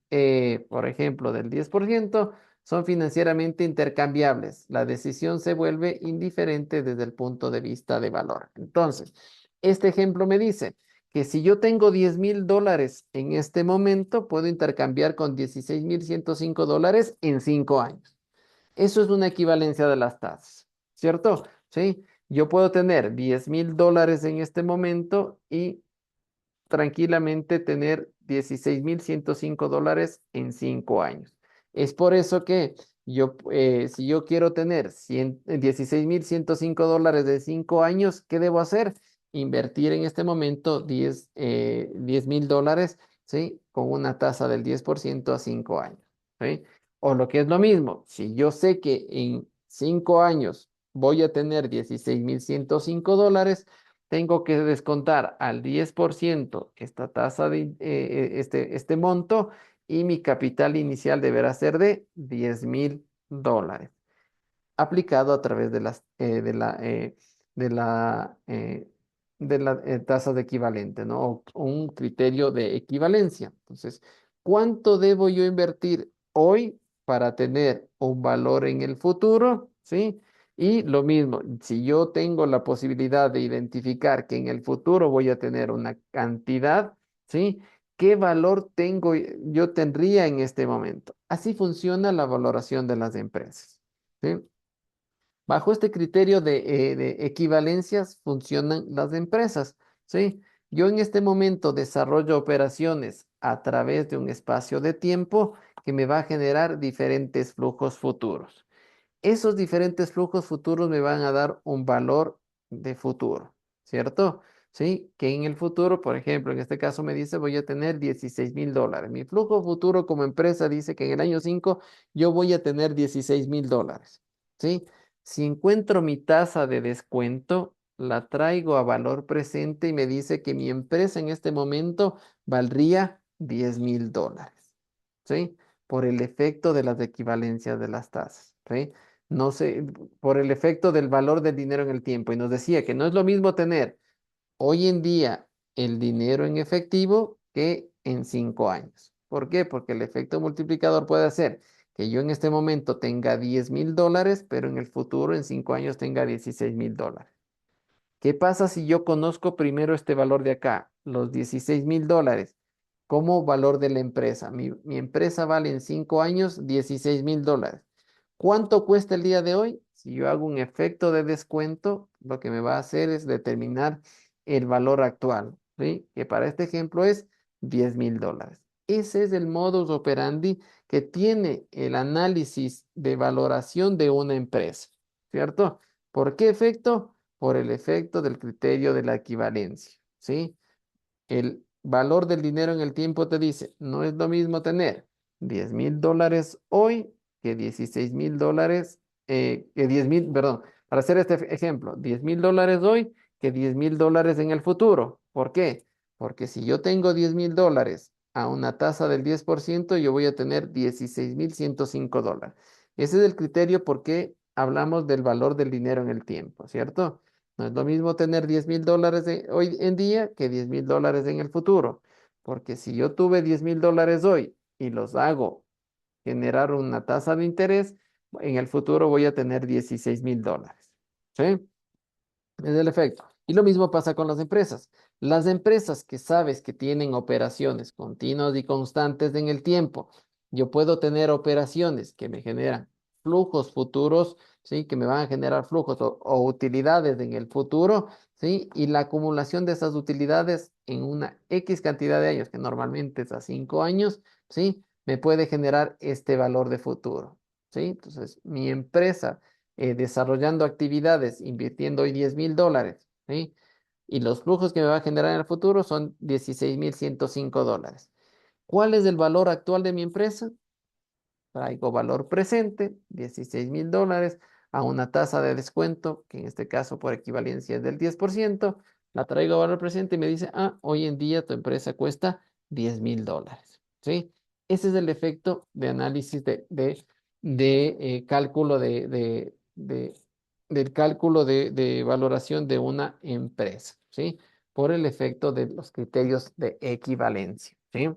Por ejemplo, del 10%, son financieramente intercambiables. La decisión se vuelve indiferente desde el punto de vista de valor. Entonces, este ejemplo me dice que si yo tengo $10,000 en este momento, puedo intercambiar con $16,105 en 5 años. Eso es una equivalencia de las tasas, ¿cierto? ¿Sí? Yo puedo tener $10,000 en este momento y tranquilamente tener $16,105 en 5 años. Es por eso que si yo quiero tener $16,105 de 5 años, ¿qué debo hacer? Invertir en este momento $10,000, ¿sí? Con una tasa del 10% a 5 años, ¿sí? O lo que es lo mismo, si yo sé que en 5 años voy a tener $16,105, tengo que descontar al 10% esta tasa este monto, y mi capital inicial deberá ser de $10,000, aplicado a través de la tasa de equivalente, ¿no? O un criterio de equivalencia. Entonces, ¿cuánto debo yo invertir hoy para tener un valor en el futuro? ¿Sí? Y lo mismo, si yo tengo la posibilidad de identificar que en el futuro voy a tener una cantidad, ¿sí? ¿Qué valor yo tendría en este momento? Así funciona la valoración de las empresas, ¿sí? Bajo este criterio de equivalencias funcionan las empresas, ¿sí? Yo en este momento desarrollo operaciones a través de un espacio de tiempo que me va a generar diferentes flujos futuros. Esos diferentes flujos futuros me van a dar un valor de futuro, ¿cierto? ¿Sí? Que en el futuro, por ejemplo, en este caso me dice voy a tener $16,000. Mi flujo futuro como empresa dice que en el año 5 yo voy a tener $16,000, ¿sí? Si encuentro mi tasa de descuento, la traigo a valor presente y me dice que mi empresa en este momento valdría $10,000, ¿sí? Por el efecto de las equivalencias de las tasas, ¿sí? No sé, por el efecto del valor del dinero en el tiempo. Y nos decía que no es lo mismo tener hoy en día el dinero en efectivo que en 5 años. ¿Por qué? Porque el efecto multiplicador puede hacer que yo en este momento tenga $10,000, pero en el futuro, en 5 años, tenga $16,000. ¿Qué pasa si yo conozco primero este valor de acá, los $16,000, como valor de la empresa? Mi empresa vale en 5 años $16,000. ¿Cuánto cuesta el día de hoy? Si yo hago un efecto de descuento, lo que me va a hacer es determinar el valor actual, ¿sí? Que para este ejemplo es $10,000. Ese es el modus operandi que tiene el análisis de valoración de una empresa, ¿cierto? ¿Por qué efecto? Por el efecto del criterio de la equivalencia, ¿sí? El valor del dinero en el tiempo te dice, no es lo mismo tener $10,000 hoy que $16,000, que 10,000, perdón, para hacer este ejemplo, $10,000 hoy que $10,000 en el futuro. ¿Por qué? Porque si yo tengo $10,000 a una tasa del 10%, yo voy a tener $16,105. Ese es el criterio porque hablamos del valor del dinero en el tiempo, ¿cierto? No es lo mismo tener $10,000 hoy en día que $10,000 en el futuro, porque si yo tuve $10,000 hoy y los hago generar una tasa de interés, en el futuro voy a tener $16,000, ¿sí? Es el efecto. Y lo mismo pasa con las empresas. Las empresas que sabes que tienen operaciones continuas y constantes en el tiempo, yo puedo tener operaciones que me generan flujos futuros, ¿sí? Que me van a generar flujos o utilidades en el futuro, ¿sí? Y la acumulación de esas utilidades en una X cantidad de años, que normalmente es a 5 años, ¿sí? Me puede generar este valor de futuro, ¿sí? Entonces, mi empresa desarrollando actividades, invirtiendo hoy $10,000, ¿sí? Y los flujos que me va a generar en el futuro son $16,105. ¿Cuál es el valor actual de mi empresa? Traigo valor presente, $16,000, a una tasa de descuento, que en este caso por equivalencia es del 10%, la traigo a valor presente y me dice, hoy en día tu empresa cuesta $10,000, ¿sí? Ese es el efecto de análisis de cálculo del cálculo de valoración de una empresa, ¿sí? Por el efecto de los criterios de equivalencia, ¿sí?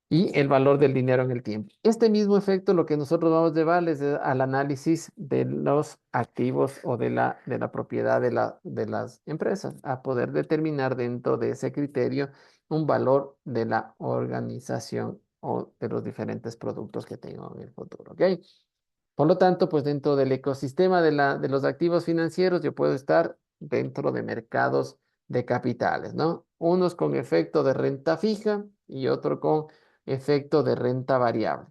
y el valor del dinero en el tiempo. Este mismo efecto lo que nosotros vamos a llevarles es al análisis de los activos o de la propiedad de las empresas, a poder determinar dentro de ese criterio un valor de la organización o de los diferentes productos que tengo en el futuro, ¿ok? Por lo tanto, pues dentro del ecosistema de los activos financieros, yo puedo estar dentro de mercados de capitales, ¿no? Unos con efecto de renta fija y otro con efecto de renta variable.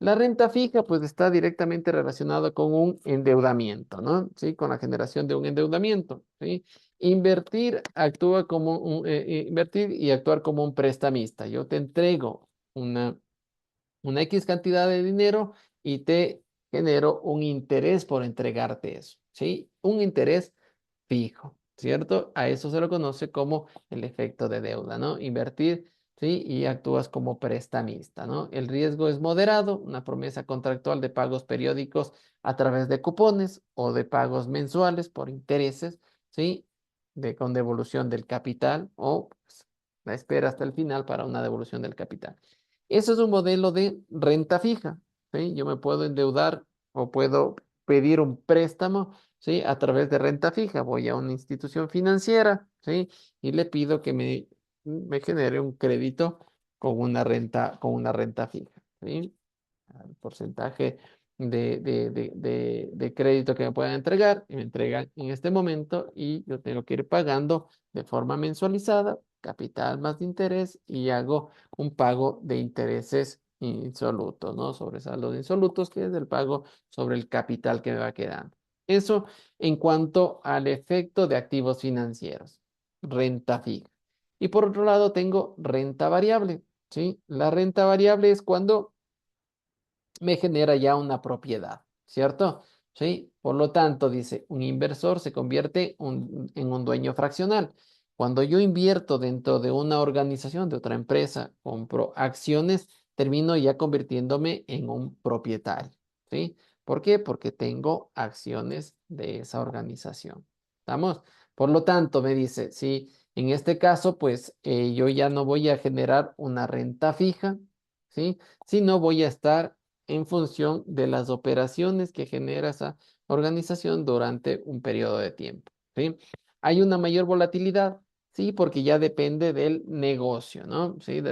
La renta fija, pues está directamente relacionado con un endeudamiento, ¿no? Sí, con la generación de un endeudamiento, ¿sí? Invertir y actuar como un prestamista. Yo te entrego una X cantidad de dinero y te genero un interés por entregarte eso, ¿sí? Un interés fijo, ¿cierto? A eso se lo conoce como el efecto de deuda, ¿no? Invertir, ¿sí? Y actúas como prestamista, ¿no? El riesgo es moderado, una promesa contractual de pagos periódicos a través de cupones o de pagos mensuales por intereses, ¿sí? Con devolución del capital o pues, la espera hasta el final para una devolución del capital. Eso es un modelo de renta fija, ¿sí? Yo me puedo endeudar o puedo pedir un préstamo, ¿sí? A través de renta fija. Voy a una institución financiera, ¿sí? Y le pido que me genere un crédito con una renta fija, ¿sí? Al porcentaje de crédito que me puedan entregar, y me entregan en este momento y yo tengo que ir pagando de forma mensualizada, capital más interés y hago un pago de intereses insolutos, ¿no? Sobre saldos insolutos, que es el pago sobre el capital que me va quedando. Eso en cuanto al efecto de activos financieros, renta fija. Y por otro lado tengo renta variable, ¿sí? La renta variable es cuando me genera ya una propiedad, ¿cierto? Sí, por lo tanto, dice, un inversor se convierte en un dueño fraccional. Cuando yo invierto dentro de una organización, de otra empresa, compro acciones, termino ya convirtiéndome en un propietario, ¿sí? ¿Por qué? Porque tengo acciones de esa organización. ¿Estamos? Por lo tanto, me dice, sí, en este caso, pues yo ya no voy a generar una renta fija, ¿sí? Sino voy a estar en función de las operaciones que genera esa organización durante un periodo de tiempo, ¿sí? Hay una mayor volatilidad, sí, porque ya depende del negocio, ¿no? Sí,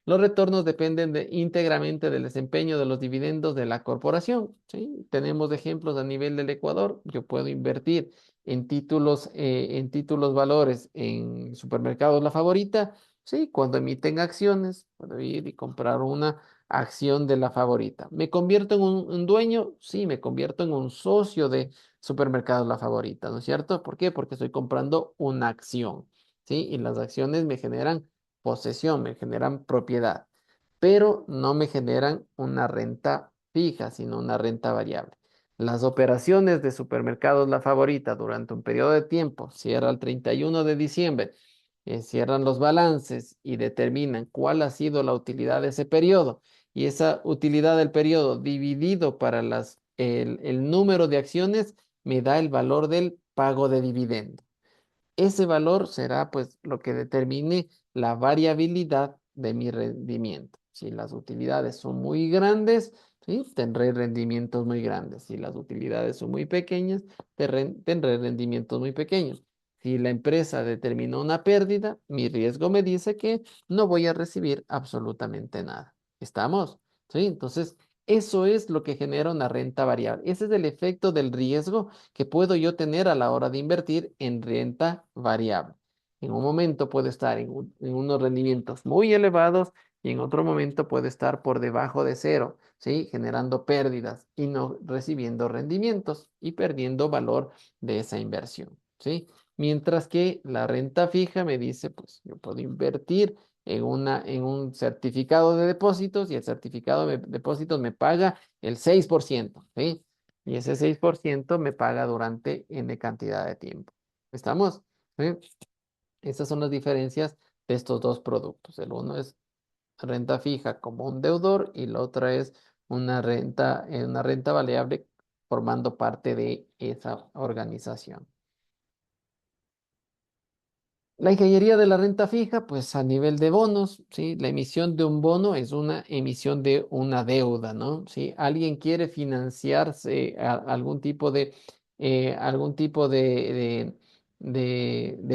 los retornos dependen íntegramente del desempeño de los dividendos de la corporación, ¿sí? Tenemos ejemplos a nivel del Ecuador. Yo puedo invertir en títulos valores en supermercados La Favorita, sí, cuando emiten acciones, puedo ir y comprar una acción de La Favorita. ¿Me convierto en un dueño? Sí, me convierto en un socio de Supermercados La Favorita, ¿no es cierto? ¿Por qué? Porque estoy comprando una acción, ¿sí? Y las acciones me generan posesión, me generan propiedad, pero no me generan una renta fija, sino una renta variable. Las operaciones de Supermercados La Favorita durante un periodo de tiempo, cierra el 31 de diciembre, cierran los balances y determinan cuál ha sido la utilidad de ese periodo, y esa utilidad del periodo dividido para el número de acciones me da el valor del pago de dividendo. Ese valor será pues lo que determine la variabilidad de mi rendimiento. Si las utilidades son muy grandes, ¿sí? Tendré rendimientos muy grandes. Si las utilidades son muy pequeñas, tendré rendimientos muy pequeños. Si la empresa determinó una pérdida, mi riesgo me dice que no voy a recibir absolutamente nada. ¿Estamos? ¿Sí? Entonces, eso es lo que genera una renta variable. Ese es el efecto del riesgo que puedo yo tener a la hora de invertir en renta variable. En un momento puede estar en unos rendimientos muy elevados y en otro momento puede estar por debajo de cero, ¿sí? Generando pérdidas y no recibiendo rendimientos y perdiendo valor de esa inversión, ¿sí? Mientras que la renta fija me dice, pues yo puedo invertir en un certificado de depósitos y el certificado de depósitos me paga el 6%, ¿sí? Y ese 6% me paga durante N cantidad de tiempo. ¿Estamos? ¿Sí? Estas son las diferencias de estos dos productos. El uno es renta fija como un deudor y la otra es una renta variable formando parte de esa organización. La ingeniería de la renta fija, pues a nivel de bonos, ¿sí? La emisión de un bono es una emisión de una deuda, ¿no? Si alguien quiere financiarse algún tipo de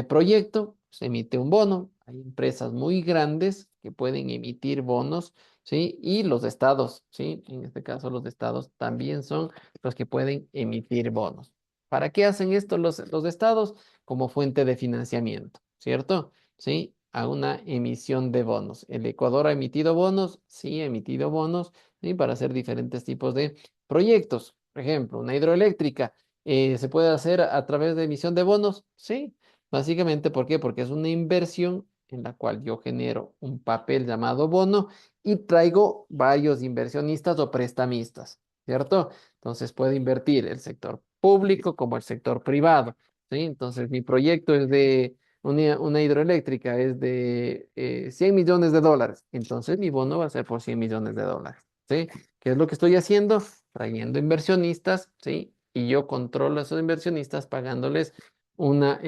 proyecto, se emite un bono. Hay empresas muy grandes que pueden emitir bonos, ¿sí? Y los estados, ¿sí? En este caso, los estados también son los que pueden emitir bonos. ¿Para qué hacen esto los estados? Como fuente de financiamiento, ¿cierto? Sí, a una emisión de bonos. ¿El Ecuador ha emitido bonos? Sí, ha emitido bonos, ¿sí? Para hacer diferentes tipos de proyectos. Por ejemplo, una hidroeléctrica. ¿Se puede hacer a través de emisión de bonos? Sí, básicamente, ¿por qué? Porque es una inversión en la cual yo genero un papel llamado bono y traigo varios inversionistas o prestamistas, ¿cierto? Entonces puede invertir el sector público como el sector privado. ¿Sí? Entonces, mi proyecto es de una hidroeléctrica, es de 100 millones de dólares. Entonces, mi bono va a ser por 100 millones de dólares. ¿Sí? ¿Qué es lo que estoy haciendo? Trayendo inversionistas, ¿sí? Y yo controlo a esos inversionistas pagándoles una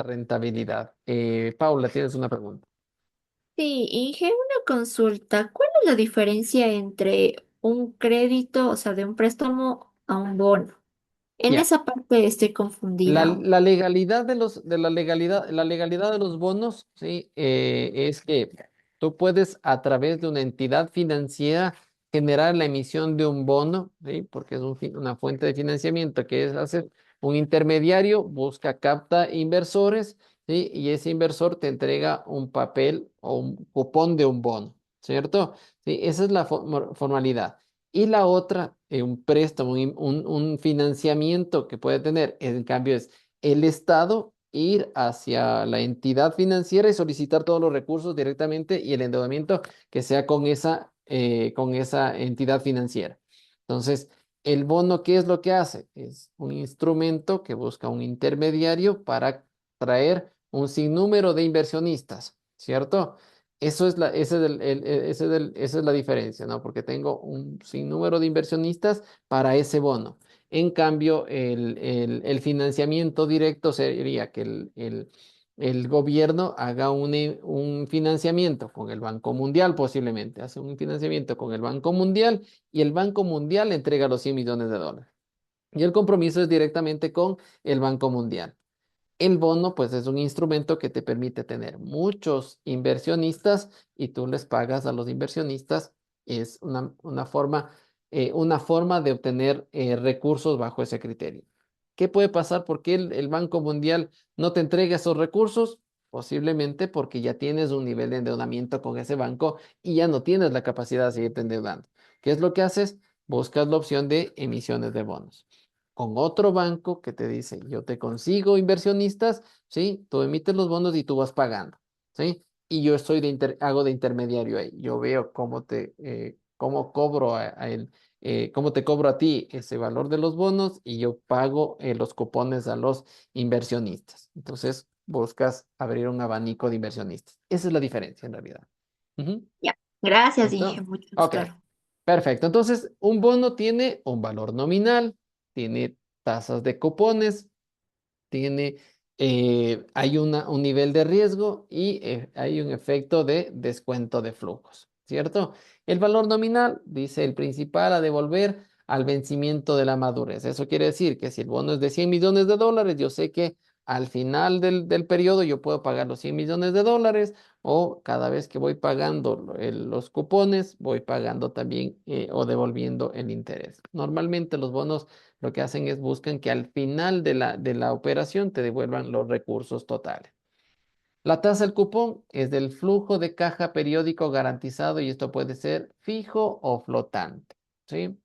rentabilidad. Paula, tienes una pregunta. Sí, Inge, una consulta. ¿Cuál es la diferencia entre un crédito, o sea, de un préstamo a un bono? En Ya. esa parte estoy La, confundida aún. la legalidad la legalidad de los bonos, sí, es que tú puedes a través de una entidad financiera generar la emisión de un bono, sí, porque es una fuente de financiamiento que es hacer un intermediario, capta inversores, sí, y ese inversor te entrega un papel o un cupón de un bono, ¿cierto? Sí, esa es la formalidad. Y la otra, un préstamo, un financiamiento que puede tener, en cambio, es el Estado ir hacia la entidad financiera y solicitar todos los recursos directamente y el endeudamiento que sea con esa entidad financiera. Entonces, el bono, ¿qué es lo que hace? Es un instrumento que busca un intermediario para traer un sinnúmero de inversionistas, ¿cierto? Esa es la diferencia, ¿no? Porque tengo un sinnúmero de inversionistas para ese bono. En cambio, el financiamiento directo sería que el gobierno haga un financiamiento con el Banco Mundial, posiblemente. Hace un financiamiento con el Banco Mundial y el Banco Mundial le entrega los 100 millones de dólares. Y el compromiso es directamente con el Banco Mundial. El bono, pues, es un instrumento que te permite tener muchos inversionistas y tú les pagas a los inversionistas. Es una forma de obtener recursos bajo ese criterio. ¿Qué puede pasar? ¿Por qué el Banco Mundial no te entrega esos recursos? Posiblemente porque ya tienes un nivel de endeudamiento con ese banco y ya no tienes la capacidad de seguirte endeudando. ¿Qué es lo que haces? Buscas la opción de emisiones de bonos con otro banco que te dice, yo te consigo inversionistas, ¿sí? Tú emites los bonos y tú vas pagando, ¿sí? Y yo hago de intermediario ahí. Yo veo cómo cobro cómo te cobro a ti ese valor de los bonos y yo pago los cupones a los inversionistas. Entonces, buscas abrir un abanico de inversionistas. Esa es la diferencia en realidad. Ujú. Ya. Gracias, Inge, ¿Listo? mucho más Ok. claro. Perfecto. Entonces, un bono tiene un valor nominal, tiene tasas de cupones, hay un nivel de riesgo y hay un efecto de descuento de flujos, ¿cierto? El valor nominal dice el principal a devolver al vencimiento de la madurez. Eso quiere decir que si el bono es de 100 millones de dólares, yo sé que al final del periodo yo puedo pagar los 100 millones de dólares o cada vez que voy pagando los cupones, voy pagando también o devolviendo el interés. Normalmente los bonos lo que hacen es buscan que al final de la operación te devuelvan los recursos totales. La tasa del cupón es del flujo de caja periódico garantizado y esto puede ser fijo o flotante, ¿sí?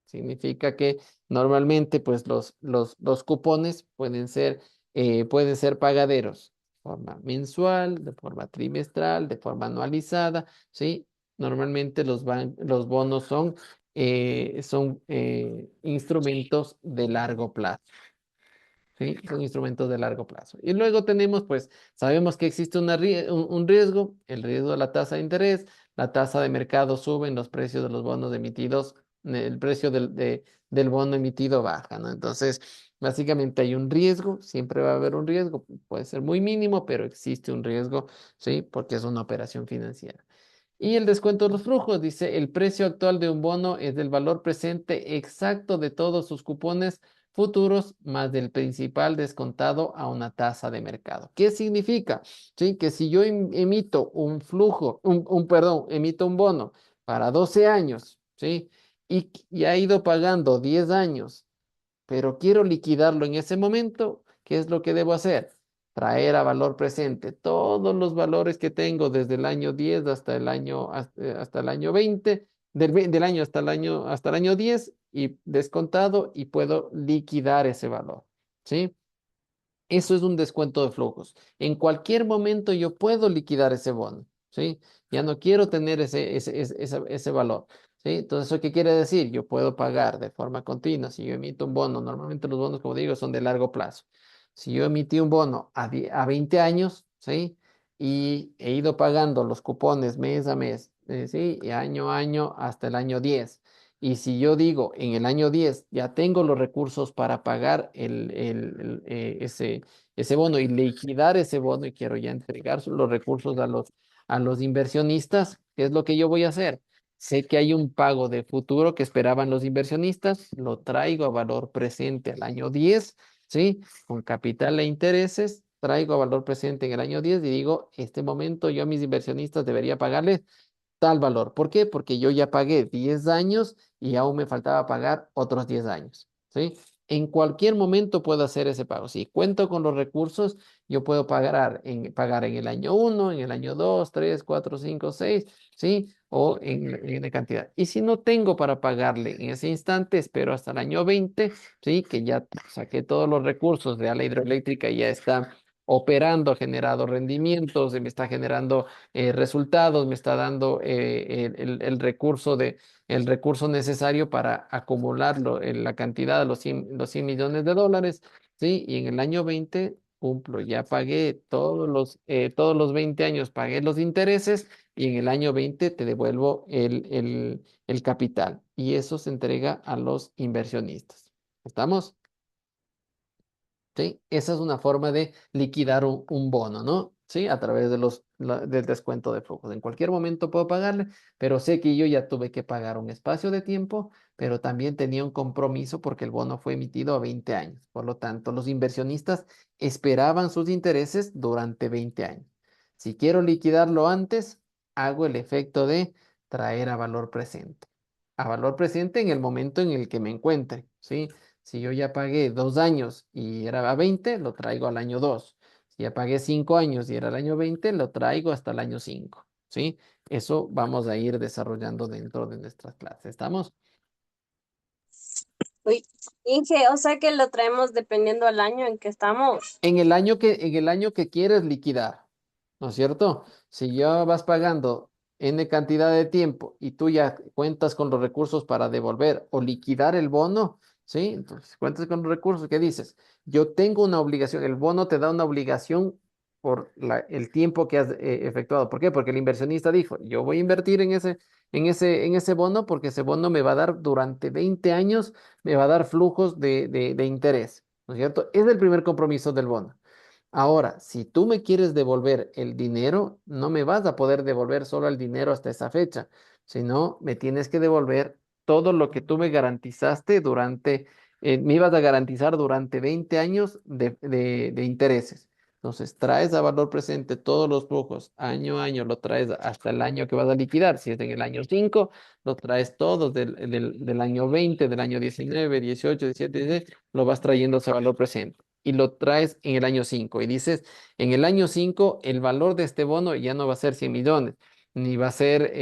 Significa que normalmente pues los cupones pueden ser pagaderos de forma mensual, de forma trimestral, de forma anualizada, ¿sí? Normalmente los bonos son instrumentos de largo plazo. ¿Sí? Son instrumentos de largo plazo. Y luego tenemos, pues, sabemos que existe un riesgo, el riesgo de la tasa de interés, la tasa de mercado sube, los precios de los bonos emitidos el precio del bono emitido baja, ¿no? Entonces, básicamente hay un riesgo, siempre va a haber un riesgo, puede ser muy mínimo, pero existe un riesgo, ¿sí? Porque es una operación financiera. Y el descuento de los flujos, dice, el precio actual de un bono es del valor presente exacto de todos sus cupones futuros más del principal descontado a una tasa de mercado. ¿Qué significa? Sí, que si yo emito un flujo, perdón, emito un bono para 12 años, ¿sí? Y ha ido pagando 10 años, pero quiero liquidarlo en ese momento, ¿qué es lo que debo hacer? Traer a valor presente todos los valores que tengo desde el año 10 hasta el año 20, del año hasta el año 10 y descontado y puedo liquidar ese valor, ¿sí? Eso es un descuento de flujos. En cualquier momento yo puedo liquidar ese bono, ¿sí? Ya no quiero tener ese valor, ¿sí? Entonces, ¿eso qué quiere decir? Yo puedo pagar de forma continua. Si yo emito un bono, normalmente los bonos, como digo, son de largo plazo. Si yo emití un bono a 20 años, ¿sí? Y he ido pagando los cupones mes a mes, ¿sí? Y año a año hasta el año 10. Y si yo digo en el año 10 ya tengo los recursos para pagar ese bono y liquidar ese bono y quiero ya entregar los recursos a los inversionistas, ¿qué es lo que yo voy a hacer? Sé que hay un pago de futuro que esperaban los inversionistas, lo traigo a valor presente al año 10, ¿sí? Con capital e intereses, traigo a valor presente en el año 10 y digo, este momento yo a mis inversionistas debería pagarles tal valor. ¿Por qué? Porque yo ya pagué 10 años y aún me faltaba pagar otros 10 años, ¿sí? En cualquier momento puedo hacer ese pago. Si cuento con los recursos, yo puedo pagar en el año 1, en el año 2, 3, 4, 5, 6, ¿sí? O en la cantidad. Y si no tengo para pagarle en ese instante, espero hasta el año 20, ¿sí? Que ya saqué todos los recursos de la hidroeléctrica y ya está operando, ha generado rendimientos, me está generando resultados, me está dando el recurso necesario para acumularlo en la cantidad de los 100 millones de dólares, ¿sí? Y en el año 20 cumplo, ya pagué todos los 20 años, pagué los intereses y en el año 20 te devuelvo el capital y eso se entrega a los inversionistas. ¿Estamos? ¿Sí? Esa es una forma de liquidar un bono, ¿no? ¿Sí? A través del descuento de flujos. En cualquier momento puedo pagarle, pero sé que yo ya tuve que pagar un espacio de tiempo, pero también tenía un compromiso porque el bono fue emitido a 20 años. Por lo tanto, los inversionistas esperaban sus intereses durante 20 años. Si quiero liquidarlo antes, hago el efecto de traer a valor presente. A valor presente en el momento en el que me encuentre, ¿sí? Si yo ya pagué 2 años y era a 20, lo traigo al año 2. Si ya pagué 5 años y era el año 20, lo traigo hasta el año 5. ¿Sí? Eso vamos a ir desarrollando dentro de nuestras clases. ¿Estamos? Uy, Inge, o sea que lo traemos dependiendo al año en que estamos. En el año que quieres liquidar, ¿no es cierto? Si ya vas pagando N cantidad de tiempo y tú ya cuentas con los recursos para devolver o liquidar el bono, ¿sí? Entonces, cuentas con los recursos, ¿qué dices? Yo tengo una obligación, el bono te da una obligación por el tiempo que has efectuado. ¿Por qué? Porque el inversionista dijo, yo voy a invertir en ese bono porque ese bono me va a dar durante 20 años, me va a dar flujos de interés. ¿No es cierto? Es el primer compromiso del bono. Ahora, si tú me quieres devolver el dinero, no me vas a poder devolver solo el dinero hasta esa fecha, sino me tienes que devolver todo lo que tú me garantizaste me ibas a garantizar durante 20 años de intereses. Entonces, traes a valor presente todos los flujos, año a año, lo traes hasta el año que vas a liquidar. Si es en el año 5, lo traes todos del año 20, del año 19, 18, 17, 16, lo vas trayendo a valor presente y lo traes en el año 5 y dices, en el año 5 el valor de este bono ya no va a ser 100 millones, ni va a ser,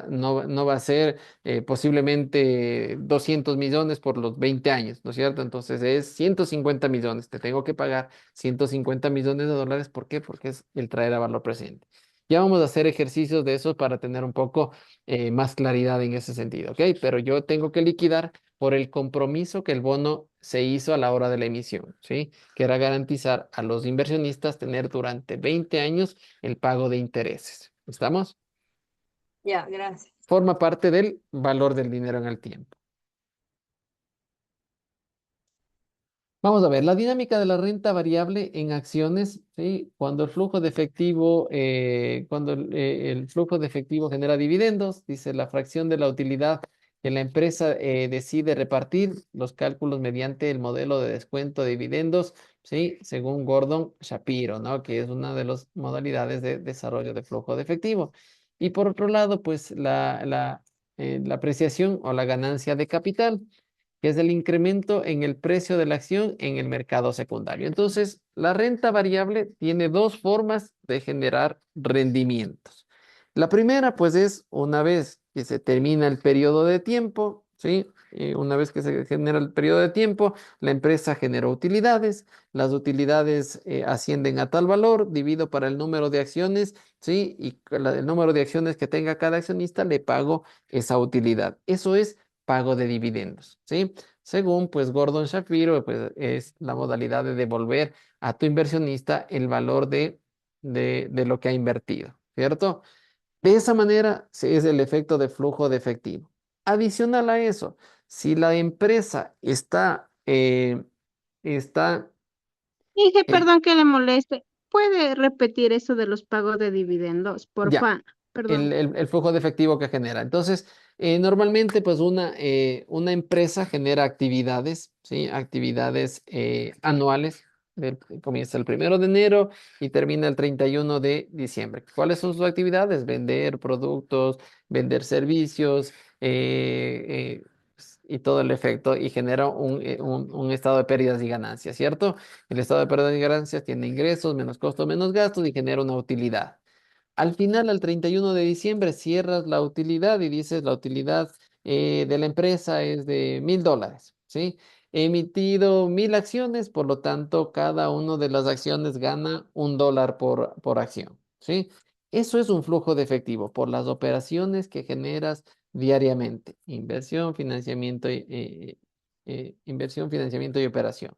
no va a ser posiblemente 200 millones por los 20 años, ¿no es cierto? Entonces es 150 millones, te tengo que pagar 150 millones de dólares, ¿por qué? Porque es el traer a valor presente. Ya vamos a hacer ejercicios de esos para tener un poco más claridad en ese sentido, ¿ok? Pero yo tengo que liquidar por el compromiso que el bono se hizo a la hora de la emisión, ¿sí? Que era garantizar a los inversionistas tener durante 20 años el pago de intereses. ¿Estamos? Ya, gracias. Forma parte del valor del dinero en el tiempo. Vamos a ver, la dinámica de la renta variable en acciones, ¿sí? Cuando el flujo de efectivo, el flujo de efectivo genera dividendos, dice la fracción de la utilidad que la empresa decide repartir, los cálculos mediante el modelo de descuento de dividendos, ¿sí? Según Gordon Shapiro, ¿no? Que es una de las modalidades de desarrollo de flujo de efectivo. Y por otro lado, pues la apreciación o la ganancia de capital que es el incremento en el precio de la acción en el mercado secundario. Entonces, la renta variable tiene dos formas de generar rendimientos. La primera, pues, es una vez que se termina el periodo de tiempo, ¿sí? Una vez que se genera el periodo de tiempo, la empresa generó utilidades, las utilidades ascienden a tal valor, divido para el número de acciones, ¿sí? Y el número de acciones que tenga cada accionista, le pago esa utilidad. Eso es pago de dividendos, ¿sí? Según pues Gordon Shapiro, pues es la modalidad de devolver a tu inversionista el valor de lo que ha invertido, ¿cierto? De esa manera es el efecto de flujo de efectivo. Adicional a eso, si la empresa está Dije, eh, perdón que le moleste. ¿Puede repetir eso de los pagos de dividendos? ya, Porfa, perdón. el flujo de efectivo que genera. Entonces, normalmente, pues una empresa genera actividades, ¿sí? Actividades anuales. Comienza el 1 de enero y termina el 31 de diciembre. ¿Cuáles son sus actividades? Vender productos, vender servicios y todo el efecto y genera un estado de pérdidas y ganancias, ¿cierto? El estado de pérdidas y ganancias tiene ingresos, menos costos, menos gastos y genera una utilidad. Al final, al 31 de diciembre, cierras la utilidad y dices la utilidad de la empresa es de $1,000, ¿sí? He emitido 1,000 acciones, por lo tanto, cada una de las acciones gana $1 por acción, ¿sí? Eso es un flujo de efectivo por las operaciones que generas diariamente. Inversión, financiamiento y operación,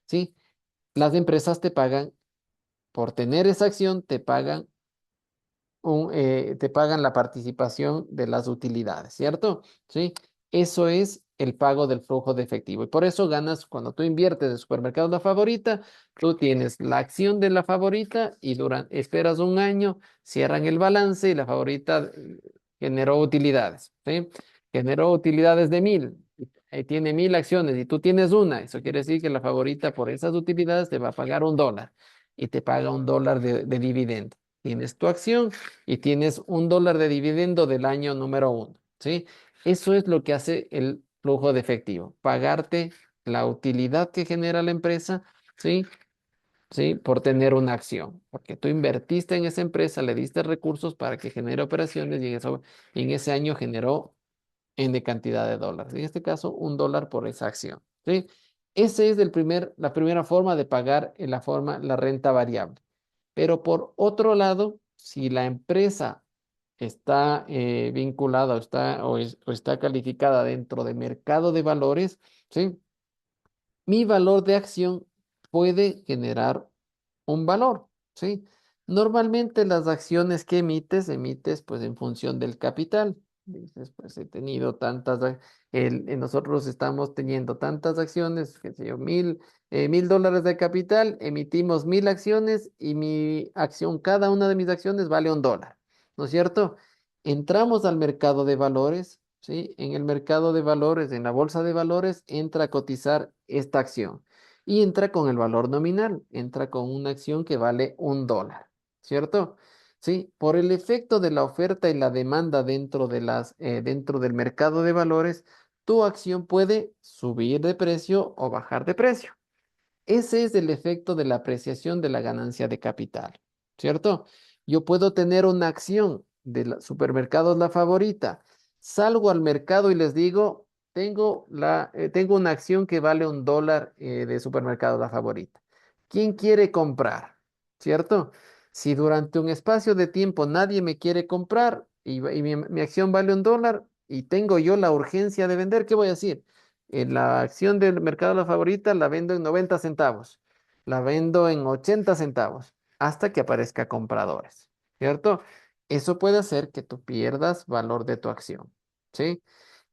¿sí? Las empresas te pagan por tener esa acción, te pagan la participación de las utilidades, ¿cierto? ¿Sí? Eso es el pago del flujo de efectivo. Y por eso ganas, cuando tú inviertes en supermercado La Favorita, tú tienes la acción de La Favorita y esperas un año, cierran el balance y La Favorita generó utilidades, ¿sí? Generó utilidades de 1,000. Tiene 1,000 acciones y tú tienes una. Eso quiere decir que La Favorita por esas utilidades te va a pagar $1 y te paga $1 de dividendo. Tienes tu acción y tienes $1 de dividendo del año número uno, ¿sí? Eso es lo que hace el flujo de efectivo, pagarte la utilidad que genera la empresa, ¿sí? ¿Sí? Por tener una acción, porque tú invertiste en esa empresa, le diste recursos para que genere operaciones y en ese año generó N cantidad de dólares. En este caso, $1 por esa acción, ¿sí? Esa es la primera forma de pagar la renta variable. Pero por otro lado, si la empresa está vinculada o está calificada dentro de mercado de valores, ¿sí? Mi valor de acción puede generar un valor, ¿sí? Normalmente las acciones que emites pues en función del capital. Dices, pues he tenido nosotros estamos teniendo tantas acciones, qué sé yo, $1,000 de capital, emitimos 1,000 acciones y cada una de mis acciones vale $1, ¿no es cierto? Entramos al mercado de valores, ¿sí? En el mercado de valores, en la bolsa de valores, entra a cotizar esta acción y entra con el valor nominal, entra con una acción que vale $1, ¿cierto? Sí, por el efecto de la oferta y la demanda dentro del mercado de valores, tu acción puede subir de precio o bajar de precio. Ese es el efecto de la apreciación de la ganancia de capital, ¿cierto? Yo puedo tener una acción de supermercados La Favorita. Salgo al mercado y les digo, tengo una acción que vale $1 de supermercados La Favorita. ¿Quién quiere comprar? ¿Cierto? Si durante un espacio de tiempo nadie me quiere comprar y mi acción vale $1 y tengo yo la urgencia de vender, ¿qué voy a decir? La acción del mercado La Favorita la vendo en 90 centavos, la vendo en 80 centavos, hasta que aparezca compradores, ¿cierto? Eso puede hacer que tú pierdas valor de tu acción, ¿sí?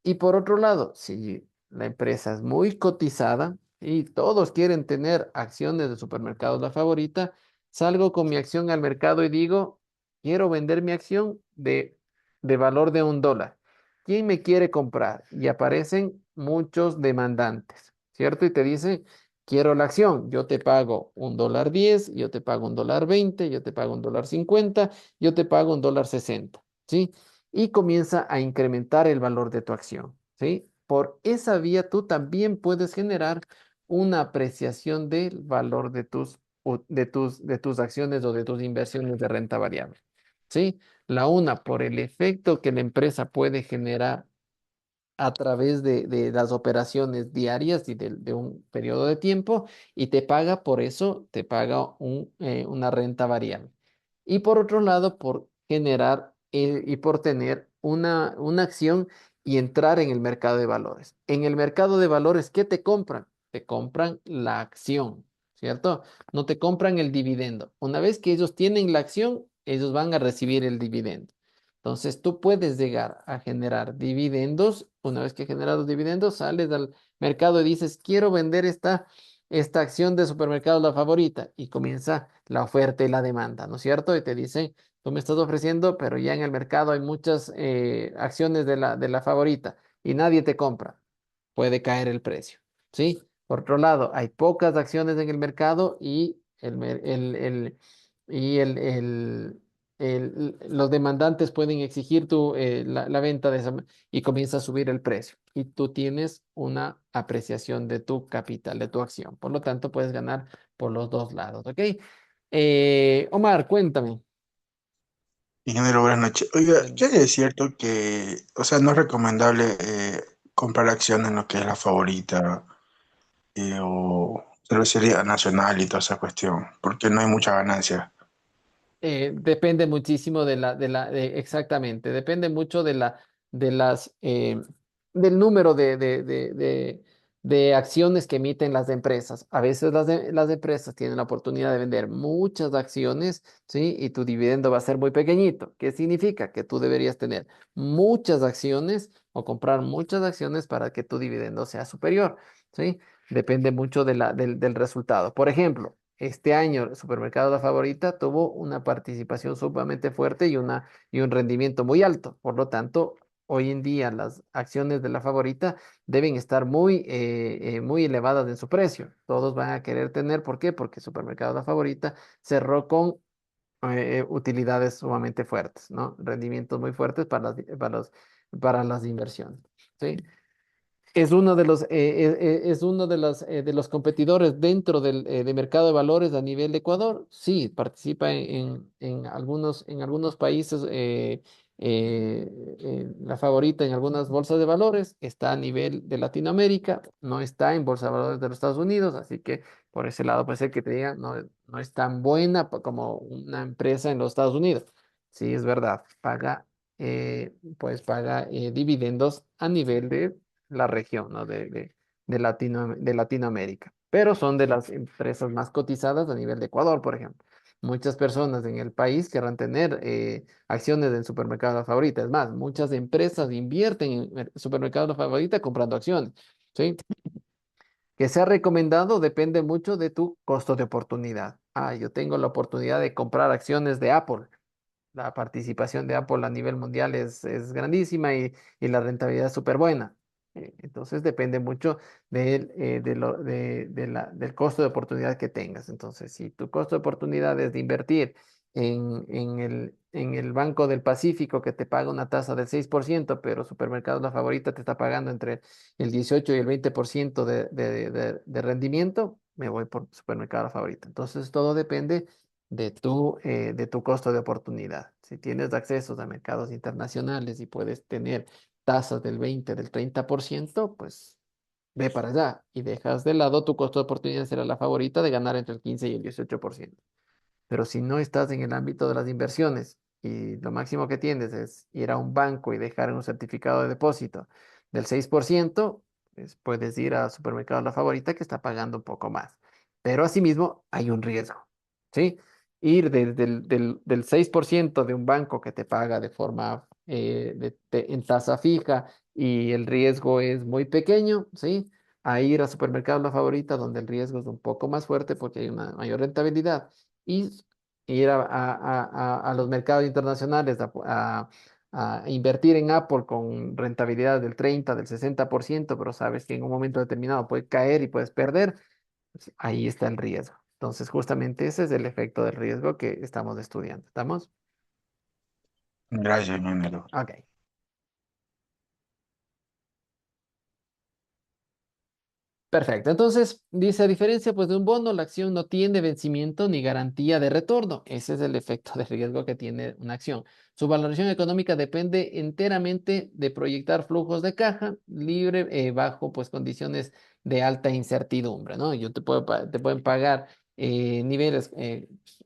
Y por otro lado, si la empresa es muy cotizada, Y todos quieren tener acciones de Supermercados La Favorita. Salgo con mi acción al mercado y digo, quiero vender mi acción de valor de $1. ¿Quién me quiere comprar? Y aparecen muchos demandantes, ¿cierto? Y te dicen, quiero la acción, yo te pago $1.10, yo te pago $1.20, yo te pago $1.50, yo te pago $1.60, ¿sí? Y comienza a incrementar el valor de tu acción, ¿sí? Por esa vía tú también puedes generar una apreciación del valor de tus acciones o de tus inversiones de renta variable, ¿sí? La una, por el efecto que la empresa puede generar a través de las operaciones diarias y de un periodo de tiempo y te paga por eso, te paga una renta variable. Y por otro lado, por generar y por tener una acción y entrar en el mercado de valores. En el mercado de valores, ¿qué te compran? Te compran la acción, ¿cierto? No te compran el dividendo. Una vez que ellos tienen la acción, ellos van a recibir el dividendo. Entonces, tú puedes llegar a generar dividendos. Una vez que generas los dividendos, sales al mercado y dices, quiero vender esta acción de Supermercados La Favorita. Y comienza la oferta y la demanda, ¿no es cierto? Y te dicen, tú me estás ofreciendo, pero ya en el mercado hay muchas acciones de la Favorita y nadie te compra. Puede caer el precio, ¿sí? Por otro lado, hay pocas acciones en el mercado y y los demandantes pueden exigir la venta y comienza a subir el precio. Y tú tienes una apreciación de tu capital, de tu acción. Por lo tanto, puedes ganar por los dos lados, ¿ok? Omar, cuéntame. Ingeniero, buenas noches. Oiga, Bueno, ¿qué es cierto que, o sea, no es recomendable comprar acciones en lo que es la favorita o cervecería nacional y toda esa cuestión? Porque no hay mucha ganancia. depende muchísimo exactamente, depende mucho de las, del número de acciones que emiten las empresas. A veces las empresas tienen la oportunidad de vender muchas acciones, ¿sí? Y tu dividendo va a ser muy pequeñito. ¿Qué significa? Que tú deberías tener muchas acciones o comprar muchas acciones para que tu dividendo sea superior, ¿sí? Depende mucho del resultado. Por ejemplo, este año el Supermercado La Favorita tuvo una participación sumamente fuerte y un rendimiento muy alto. Por lo tanto, hoy en día las acciones de La Favorita deben estar muy elevadas en su precio. Todos van a querer tener, ¿por qué? Porque Supermercado La Favorita cerró con utilidades sumamente fuertes, ¿no? Rendimientos muy fuertes para las inversiones, ¿sí? Es uno de los competidores dentro del mercado de valores a nivel de Ecuador. Sí, participa en algunos países, la favorita en algunas bolsas de valores, está a nivel de Latinoamérica, no está en bolsa de valores de los Estados Unidos, así que por ese lado puede ser que te diga, no, no es tan buena como una empresa en los Estados Unidos. Sí, es verdad, paga dividendos a nivel de la región, ¿no? de Latinoamérica, pero son de las empresas más cotizadas a nivel de Ecuador, por ejemplo. Muchas personas en el país querrán tener acciones del supermercado favorita. Es más, muchas empresas invierten en el supermercado favorita comprando acciones, ¿sí? Que sea recomendado depende mucho de tu costo de oportunidad. Ah, yo tengo la oportunidad de comprar acciones de Apple. La participación de Apple a nivel mundial es grandísima y la rentabilidad es súper buena. Entonces depende mucho del costo de oportunidad que tengas. Entonces, si tu costo de oportunidad es de invertir en el Banco del Pacífico que te paga una tasa del 6%, pero Supermercados La Favorita te está pagando entre el 18 y el 20% de rendimiento, me voy por Supermercado La Favorita. Entonces, todo depende de tu costo de oportunidad. Si tienes acceso a mercados internacionales y puedes tener tasas del 20, del 30%, pues ve para allá y dejas de lado tu costo de oportunidad será la favorita de ganar entre el 15 y el 18%. Pero si no estás en el ámbito de las inversiones y lo máximo que tienes es ir a un banco y dejar un certificado de depósito del 6%, pues puedes ir a supermercado La Favorita que está pagando un poco más. Pero asimismo hay un riesgo, ¿sí? Ir del 6% de un banco que te paga de forma en tasa fija y el riesgo es muy pequeño, ¿sí? a ir a supermercados La Favorita, donde el riesgo es un poco más fuerte porque hay una mayor rentabilidad, y ir a los mercados internacionales a invertir en Apple con rentabilidad del 30, del 60%, pero sabes que en un momento determinado puede caer y puedes perder, pues ahí está el riesgo. Entonces, justamente ese es el efecto del riesgo que estamos estudiando. ¿Estamos? Gracias, ingeniero. Ok. Perfecto. Entonces, dice, a diferencia pues de un bono, la acción no tiene vencimiento ni garantía de retorno. Ese es el efecto de riesgo que tiene una acción. Su valoración económica depende enteramente de proyectar flujos de caja libre bajo pues condiciones de alta incertidumbre, ¿no? Te pueden pagar niveles,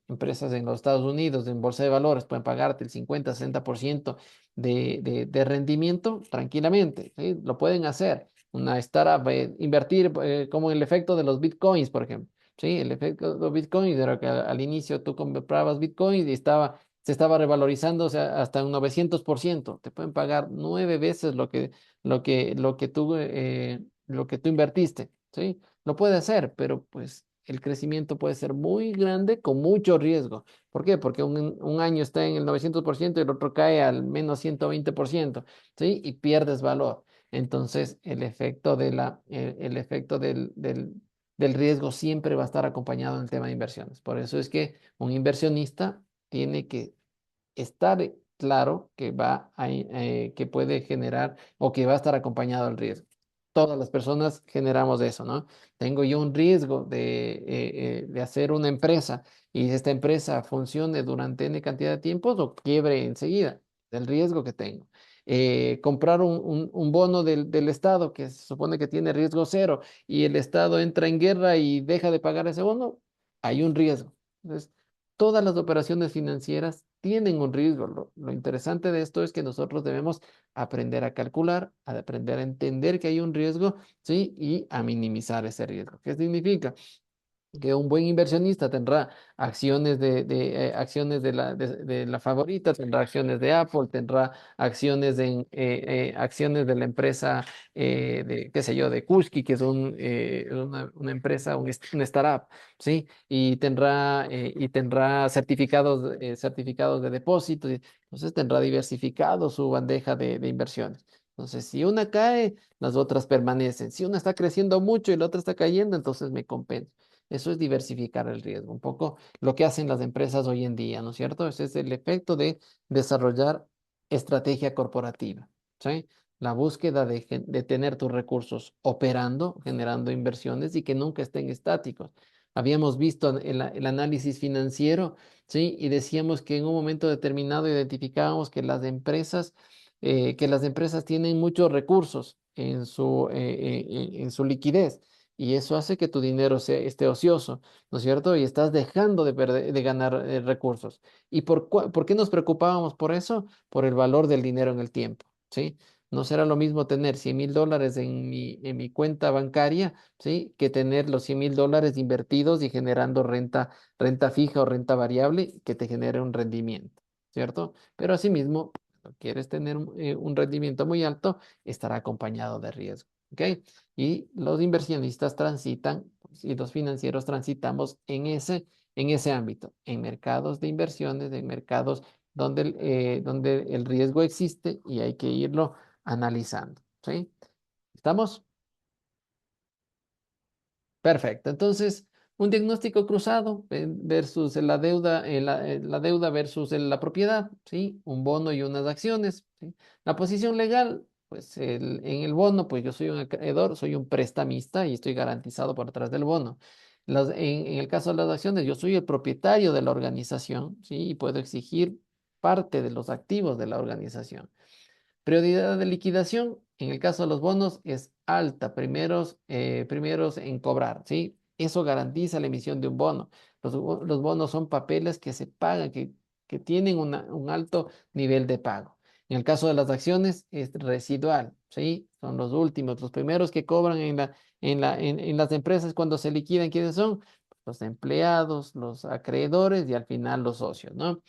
empresas en los Estados Unidos, en bolsa de valores, pueden pagarte el 50-60% de rendimiento tranquilamente, ¿sí? Lo pueden hacer una startup, invertir como el efecto de los bitcoins, por ejemplo. Sí, el efecto de los bitcoins era que al inicio tú comprabas bitcoins y se estaba revalorizando, o sea, hasta un 900%. Te pueden pagar 9 veces lo que tú invertiste. ¿Sí? Lo puede hacer, pero pues el crecimiento puede ser muy grande con mucho riesgo. ¿Por qué? Porque un año está en el 900% y el otro cae al menos 120%. ¿Sí? Y pierdes valor. Entonces, el efecto del riesgo siempre va a estar acompañado en el tema de inversiones. Por eso es que un inversionista tiene que estar claro que puede generar o que va a estar acompañado del riesgo. Todas las personas generamos eso, ¿no? Tengo yo un riesgo de hacer una empresa y esta empresa funcione durante N cantidad de tiempos o quiebre enseguida, del riesgo que tengo. Comprar un bono del Estado que se supone que tiene riesgo cero y el Estado entra en guerra y deja de pagar ese bono, hay un riesgo. Entonces, todas las operaciones financieras tienen un riesgo. Lo interesante de esto es que nosotros debemos aprender a calcular, a aprender a entender que hay un riesgo, ¿sí? Y a minimizar ese riesgo. ¿Qué significa? Que un buen inversionista tendrá acciones de la favorita, tendrá acciones de Apple, tendrá acciones de la empresa qué sé yo, de Kuski, que es una empresa, una startup, ¿sí? Y tendrá certificados de depósito, entonces tendrá diversificado su bandeja de inversiones. Entonces, si una cae, las otras permanecen. Si una está creciendo mucho y la otra está cayendo, entonces me compensa. Eso es diversificar el riesgo, un poco lo que hacen las empresas hoy en día, ¿no es cierto? Ese es el efecto de desarrollar estrategia corporativa, ¿sí? La búsqueda de tener tus recursos operando, generando inversiones y que nunca estén estáticos. Habíamos visto el análisis financiero, ¿sí? Y decíamos que en un momento determinado identificábamos que las empresas tienen muchos recursos en su liquidez y eso hace que tu dinero esté ocioso, ¿no es cierto? Y estás dejando de ganar recursos. ¿Y por qué nos preocupábamos por eso? Por el valor del dinero en el tiempo, ¿sí? No será lo mismo tener $100,000 en mi cuenta bancaria, ¿sí? Que tener los $100,000 invertidos y generando renta fija o renta variable que te genere un rendimiento, ¿cierto? Pero asimismo, si quieres tener un rendimiento muy alto, estará acompañado de riesgo, ¿ok? Y los inversionistas transitan, pues, y los financieros transitamos en ese ámbito, en mercados de inversiones, en mercados donde el riesgo existe y hay que irlo analizando, ¿sí? ¿Estamos? Perfecto. Entonces, un diagnóstico cruzado versus la deuda versus la propiedad, ¿sí? Un bono y unas acciones, ¿sí? La posición legal, pues en el bono, pues yo soy un acreedor, soy un prestamista y estoy garantizado por detrás del bono. En el caso de las acciones, yo soy el propietario de la organización, ¿sí? Y puedo exigir parte de los activos de la organización. Prioridad de liquidación, en el caso de los bonos, es alta, primeros en cobrar, ¿sí? Eso garantiza la emisión de un bono. Los bonos son papeles que se pagan, que tienen un alto nivel de pago. En el caso de las acciones, es residual, ¿sí? Son los últimos, los primeros que cobran en las empresas cuando se liquidan. ¿Quiénes son? Los empleados, los acreedores y al final los socios, ¿no?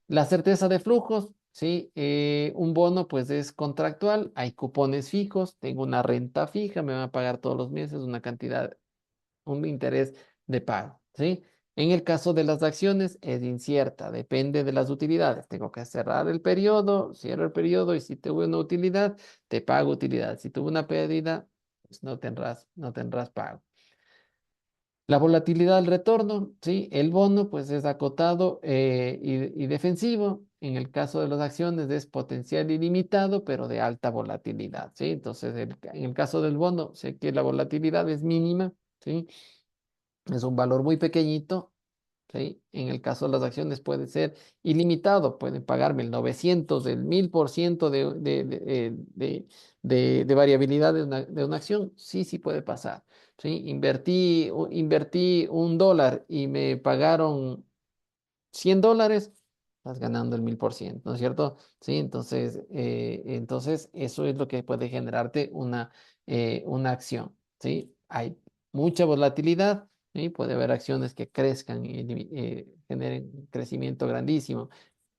La certeza de flujos, ¿sí? Un bono pues es contractual, hay cupones fijos, tengo una renta fija, me van a pagar todos los meses una cantidad, un interés de pago, ¿sí? En el caso de las acciones es incierta, depende de las utilidades. Tengo que cerrar el periodo, cierro el periodo y si tuve una utilidad, te pago utilidad. Si tuve una pérdida, pues no tendrás pago. La volatilidad del retorno, ¿sí? El bono pues es acotado y defensivo. En el caso de las acciones es potencial ilimitado, pero de alta volatilidad, ¿sí? Entonces, en el caso del bono, sé que la volatilidad es mínima, ¿sí? Es un valor muy pequeñito, ¿sí? En el caso de las acciones puede ser ilimitado, pueden pagarme el 900, el 1000% de variabilidad de una acción, sí, sí puede pasar, ¿sí? Invertí $1 y me pagaron $100, estás ganando el 1000%, ¿no es cierto? Sí, entonces eso es lo que puede generarte una acción, ¿sí? Hay mucha volatilidad, ¿sí? Puede haber acciones que crezcan y generen un crecimiento grandísimo.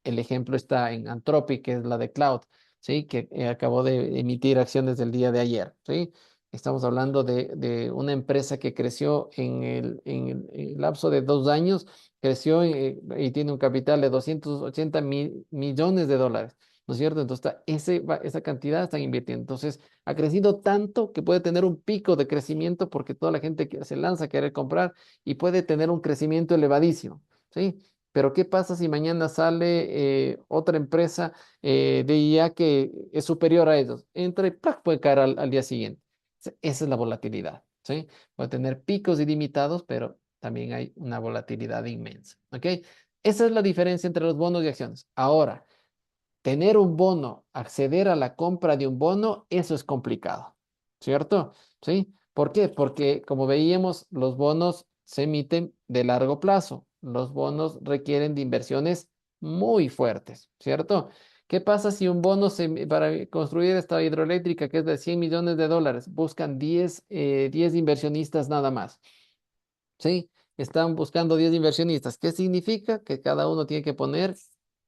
El ejemplo está en Anthropic, que es la de Cloud, ¿sí? Que acabó de emitir acciones del día de ayer, ¿sí? Estamos hablando de una empresa que creció en el lapso de 2 años, creció y tiene un capital de 280 millones de dólares, ¿no es cierto? Entonces, esa cantidad están invirtiendo. Entonces, ha crecido tanto que puede tener un pico de crecimiento porque toda la gente que se lanza a querer comprar y puede tener un crecimiento elevadísimo, ¿sí? Pero ¿qué pasa si mañana sale otra empresa de IA que es superior a ellos? Entra y ¡plac! Puede caer al día siguiente. Esa es la volatilidad, ¿sí? Puede tener picos ilimitados, pero también hay una volatilidad inmensa, ¿ok? Esa es la diferencia entre los bonos y acciones. Ahora, tener un bono, acceder a la compra de un bono, eso es complicado, ¿cierto? ¿Sí? ¿Por qué? Porque como veíamos, los bonos se emiten de largo plazo. Los bonos requieren de inversiones muy fuertes, ¿cierto? ¿Qué pasa si un bono para construir esta hidroeléctrica que es de $100 millones, buscan 10 inversionistas nada más? ¿Sí? Están buscando 10 inversionistas. ¿Qué significa? Que cada uno tiene que poner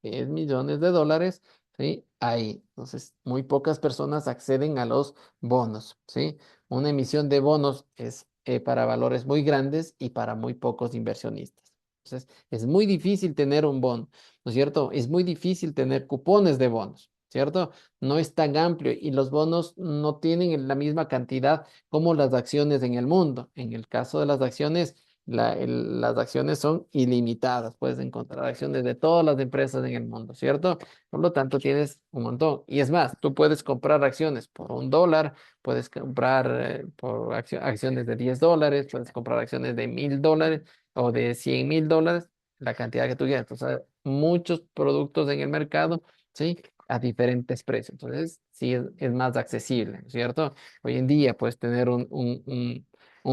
10 millones de dólares, ¿sí? Ahí. Entonces, muy pocas personas acceden a los bonos, ¿sí? Una emisión de bonos es para valores muy grandes y para muy pocos inversionistas. Entonces, es muy difícil tener un bono, ¿no es cierto? Es muy difícil tener cupones de bonos, ¿cierto? No es tan amplio y los bonos no tienen la misma cantidad como las acciones en el mundo. En el caso de las acciones, las acciones son ilimitadas. Puedes encontrar acciones de todas las empresas en el mundo, ¿cierto? Por lo tanto, tienes un montón. Y es más, tú puedes comprar acciones por $1, puedes comprar por acciones de $10, puedes comprar acciones de $1000 o de $100,000, la cantidad que tú quieras. O sea, muchos productos en el mercado, ¿sí? A diferentes precios. Entonces, sí es más accesible, ¿cierto? Hoy en día puedes tener un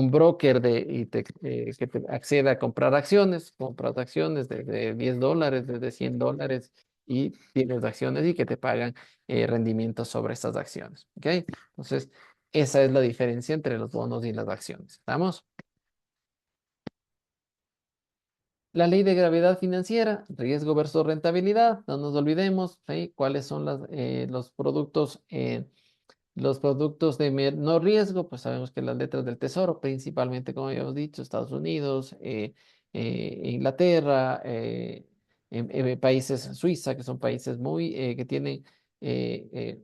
broker que te acceda a comprar acciones, compras acciones desde $10, desde $100 y tienes acciones y que te pagan rendimientos sobre estas acciones. ¿Ok? Entonces, esa es la diferencia entre los bonos y las acciones. ¿Estamos? La ley de gravedad financiera, riesgo versus rentabilidad, no nos olvidemos, ¿sí? ¿Cuáles son los productos de menor riesgo? Pues sabemos que las letras del tesoro, principalmente, como habíamos dicho, Estados Unidos, Inglaterra, países, Suiza, que son países que tienen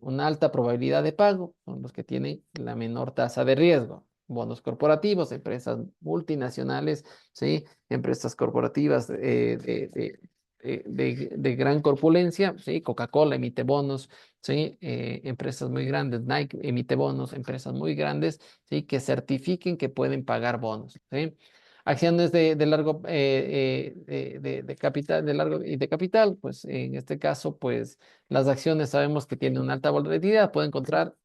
una alta probabilidad de pago, son los que tienen la menor tasa de riesgo. Bonos corporativos, empresas multinacionales, ¿sí? Empresas corporativas de gran corpulencia, ¿sí? Coca-Cola emite bonos, ¿sí? Empresas muy grandes, Nike emite bonos, empresas muy grandes, ¿sí? Que certifiquen que pueden pagar bonos, ¿sí? Acciones de largo de capital, de largo y de capital, pues en este caso, pues las acciones sabemos que tienen una alta volatilidad, pueden encontrar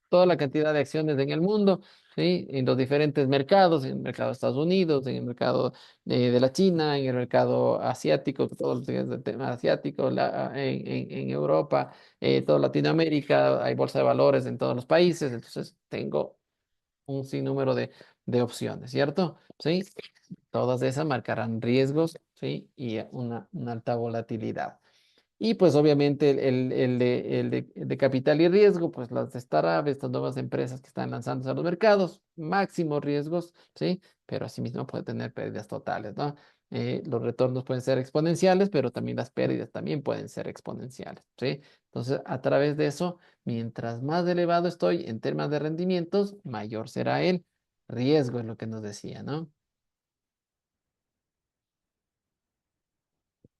toda la cantidad de acciones en el mundo, ¿sí? En los diferentes mercados, en el mercado de Estados Unidos, en el mercado de la China, en el mercado asiático, todos los días del tema asiático, en Europa, toda Latinoamérica, hay bolsa de valores en todos los países, entonces tengo un sinnúmero de opciones, ¿cierto? ¿Sí? Todas esas marcarán riesgos, ¿sí? Y una alta volatilidad. Y pues obviamente el de capital y riesgo, pues las startups, estas nuevas empresas que están lanzándose a los mercados, máximos riesgos, ¿sí? Pero asimismo puede tener pérdidas totales, ¿no? Los retornos pueden ser exponenciales, pero también las pérdidas también pueden ser exponenciales, ¿sí? Entonces, a través de eso, mientras más elevado estoy en temas de rendimientos, mayor será el riesgo, es lo que nos decía, ¿no?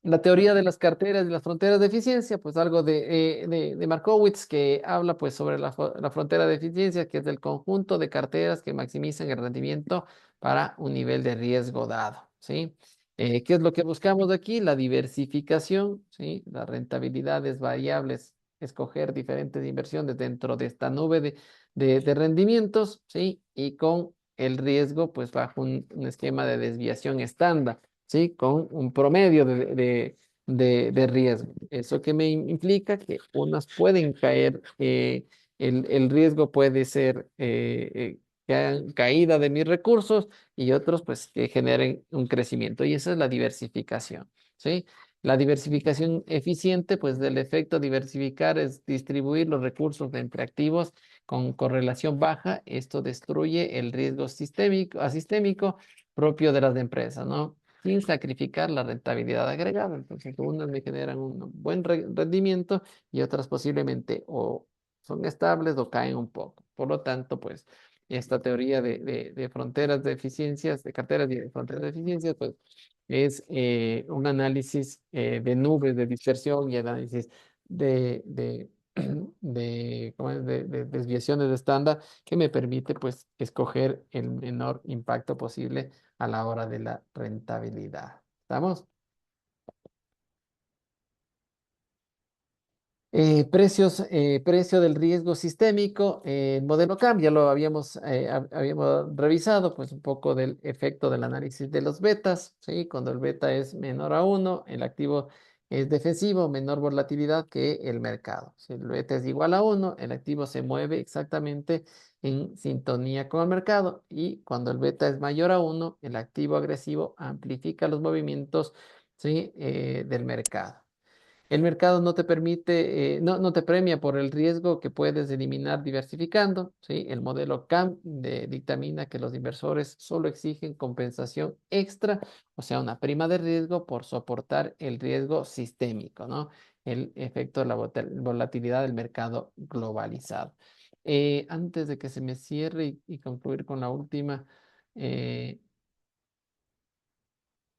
La teoría de las carteras y las fronteras de eficiencia, pues algo de Markowitz que habla pues sobre la frontera de eficiencia, que es el conjunto de carteras que maximizan el rendimiento para un nivel de riesgo dado, ¿sí? ¿Qué es lo que buscamos aquí? La diversificación, ¿sí? Las rentabilidades variables, escoger diferentes inversiones dentro de esta nube de rendimientos, ¿sí? Y con el riesgo, pues bajo un esquema de desviación estándar. ¿Sí? Con un promedio de riesgo. ¿Eso que me implica? Que unas pueden caer, el riesgo puede ser que hagan caída de mis recursos y otros pues que generen un crecimiento. Y esa es la diversificación, ¿sí? La diversificación eficiente, pues del efecto diversificar es distribuir los recursos entre activos con correlación baja. Esto destruye el riesgo asistémico propio de las empresas, ¿no? Sin sacrificar la rentabilidad agregada. Entonces, unas me generan un buen rendimiento y otras posiblemente o son estables o caen un poco. Por lo tanto, pues esta teoría de fronteras de eficiencias, de carteras y de fronteras de eficiencias, pues es un análisis de nubes de dispersión y análisis de, ¿cómo es? De desviaciones de estándar que me permite pues escoger el menor impacto posible a la hora de la rentabilidad. ¿Estamos? Precio del riesgo sistémico, el modelo CAM, ya lo habíamos revisado, pues un poco del efecto del análisis de los betas, ¿sí? Cuando el beta es menor a 1, el activo es defensivo, menor volatilidad que el mercado. Si el beta es igual a 1, el activo se mueve exactamente en sintonía con el mercado y cuando el beta es mayor a 1, el activo agresivo amplifica los movimientos, ¿sí? Del mercado. El mercado no te permite, no te premia por el riesgo que puedes eliminar diversificando, ¿sí? El modelo CAM dictamina que los inversores solo exigen compensación extra, o sea, una prima de riesgo por soportar el riesgo sistémico, ¿no? El efecto de la volatilidad del mercado globalizado. Antes de que se me cierre y concluir con la última, eh,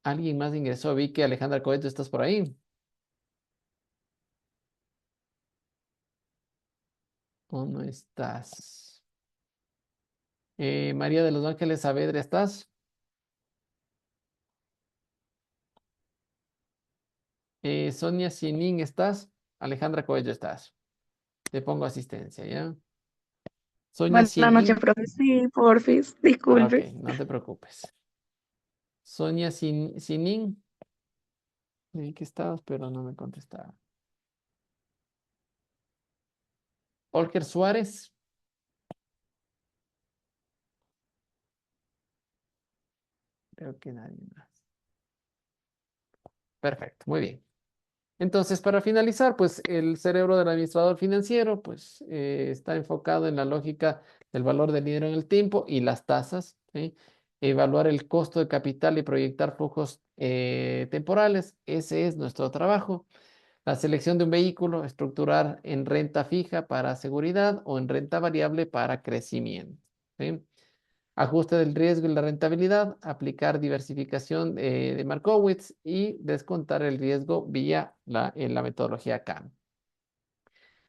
¿alguien más ingresó? Vi que Alejandra Coelho, ¿estás por ahí? ¿O no estás? María de los Ángeles Saavedra, ¿estás? Sonia Sinin, ¿estás? Alejandra Coello, ¿estás? Te pongo asistencia, ¿ya? Sonia Buenas noches, Sinin. profe. Sí, porfis, Ah, ok, disculpe. no te preocupes. Sonia Sinin. Vi que estabas, pero no me contestaba. Olger Suárez. Creo que nadie más. Perfecto, muy bien. Entonces, para finalizar, pues el cerebro del administrador financiero, pues está enfocado en la lógica del valor del dinero en el tiempo y las tasas, ¿sí? Evaluar el costo de capital y proyectar flujos temporales, ese es nuestro trabajo. La selección de un vehículo, estructurar en renta fija para seguridad o en renta variable para crecimiento, ¿sí? Ajuste del riesgo y la rentabilidad, aplicar diversificación de Markowitz y descontar el riesgo vía la metodología CAM.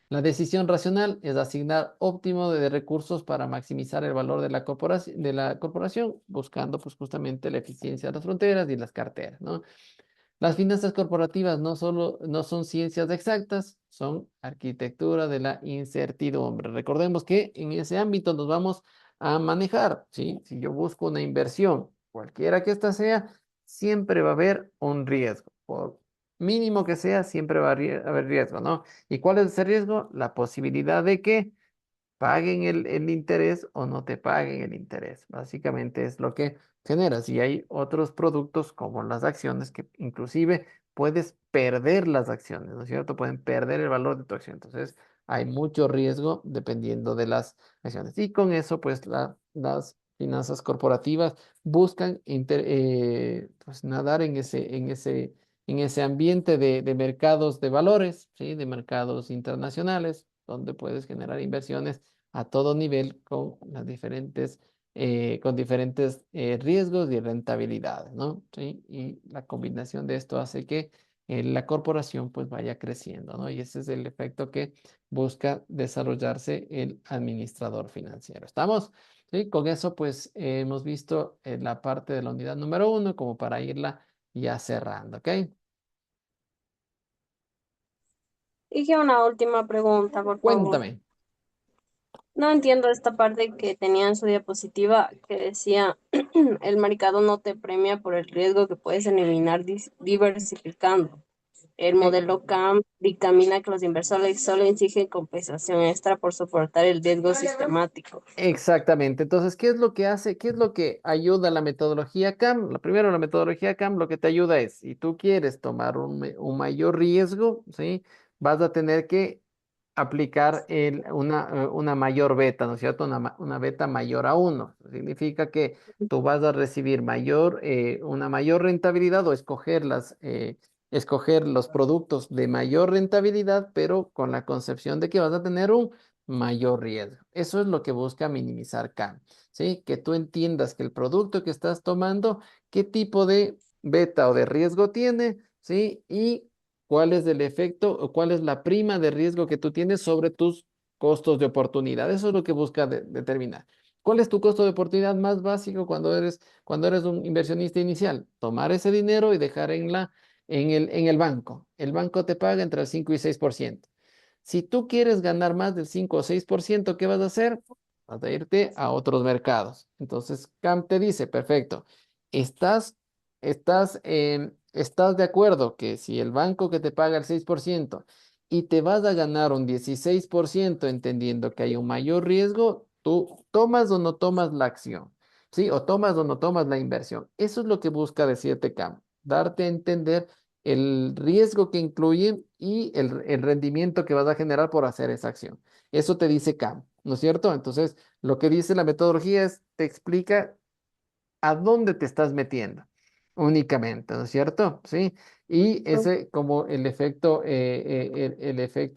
La decisión racional es asignar óptimo de recursos para maximizar el valor de la corporación, buscando pues justamente la eficiencia de las fronteras y las carteras, ¿no? Las finanzas corporativas no son ciencias exactas, son arquitectura de la incertidumbre. Recordemos que en ese ámbito nos vamos a manejar, ¿sí? Si yo busco una inversión, cualquiera que ésta sea, siempre va a haber un riesgo. Por mínimo que sea, siempre va a haber riesgo, ¿no? ¿Y cuál es ese riesgo? La posibilidad de que paguen el interés o no te paguen el interés. Básicamente es lo que generas. Y hay otros productos como las acciones que inclusive puedes perder las acciones, ¿no es cierto? Pueden perder el valor de tu acción. Entonces, hay mucho riesgo dependiendo de las acciones. Y con eso, pues, las finanzas corporativas buscan pues, nadar en ese ambiente de mercados de valores, ¿sí? De mercados internacionales, donde puedes generar inversiones a todo nivel con diferentes riesgos y rentabilidades, ¿no? ¿Sí? Y la combinación de esto hace que la corporación pues vaya creciendo, ¿no? Y ese es el efecto que busca desarrollarse el administrador financiero. ¿Estamos? Sí, con eso pues hemos visto la parte de la unidad número 1 como para irla ya cerrando, ¿ok? Dije una última pregunta, por favor. Cuéntame. No entiendo esta parte que tenía en su diapositiva que decía, el mercado no te premia por el riesgo que puedes eliminar diversificando. El Eh, modelo CAM dictamina que los inversores solo exigen compensación extra por soportar el riesgo sistemático. Exactamente. Entonces, ¿qué es lo que hace? ¿Qué es lo que ayuda a la metodología CAM? Primero, la metodología CAM lo que te ayuda es, si tú quieres tomar un mayor riesgo, ¿sí? Vas a tener que aplicar una mayor beta, ¿no es cierto? Una beta mayor a uno. Significa que tú vas a recibir una mayor rentabilidad o escoger los productos de mayor rentabilidad, pero con la concepción de que vas a tener un mayor riesgo. Eso es lo que busca minimizar CAM, ¿sí? Que tú entiendas que el producto que estás tomando, qué tipo de beta o de riesgo tiene, ¿sí? Y cuál es el efecto o cuál es la prima de riesgo que tú tienes sobre tus costos de oportunidad. Eso es lo que busca determinar. ¿Cuál es tu costo de oportunidad más básico cuando eres un inversionista inicial? Tomar ese dinero y dejar en el banco. El banco te paga entre el 5 y 6%. Si tú quieres ganar más del 5 o 6%, ¿qué vas a hacer? Vas a irte a otros mercados. Entonces, CAM te dice, perfecto, estás, estás de acuerdo que si el banco que te paga el 6% y te vas a ganar un 16%, entendiendo que hay un mayor riesgo, tú tomas o no tomas la acción, ¿sí? O tomas o no tomas la inversión. Eso es lo que busca decirte CAM, darte a entender el riesgo que incluye y el rendimiento que vas a generar por hacer esa acción. Eso te dice CAM, ¿no es cierto? Entonces, lo que dice la metodología es, te explica a dónde te estás metiendo únicamente, ¿no es cierto? Sí. Y ese como el efecto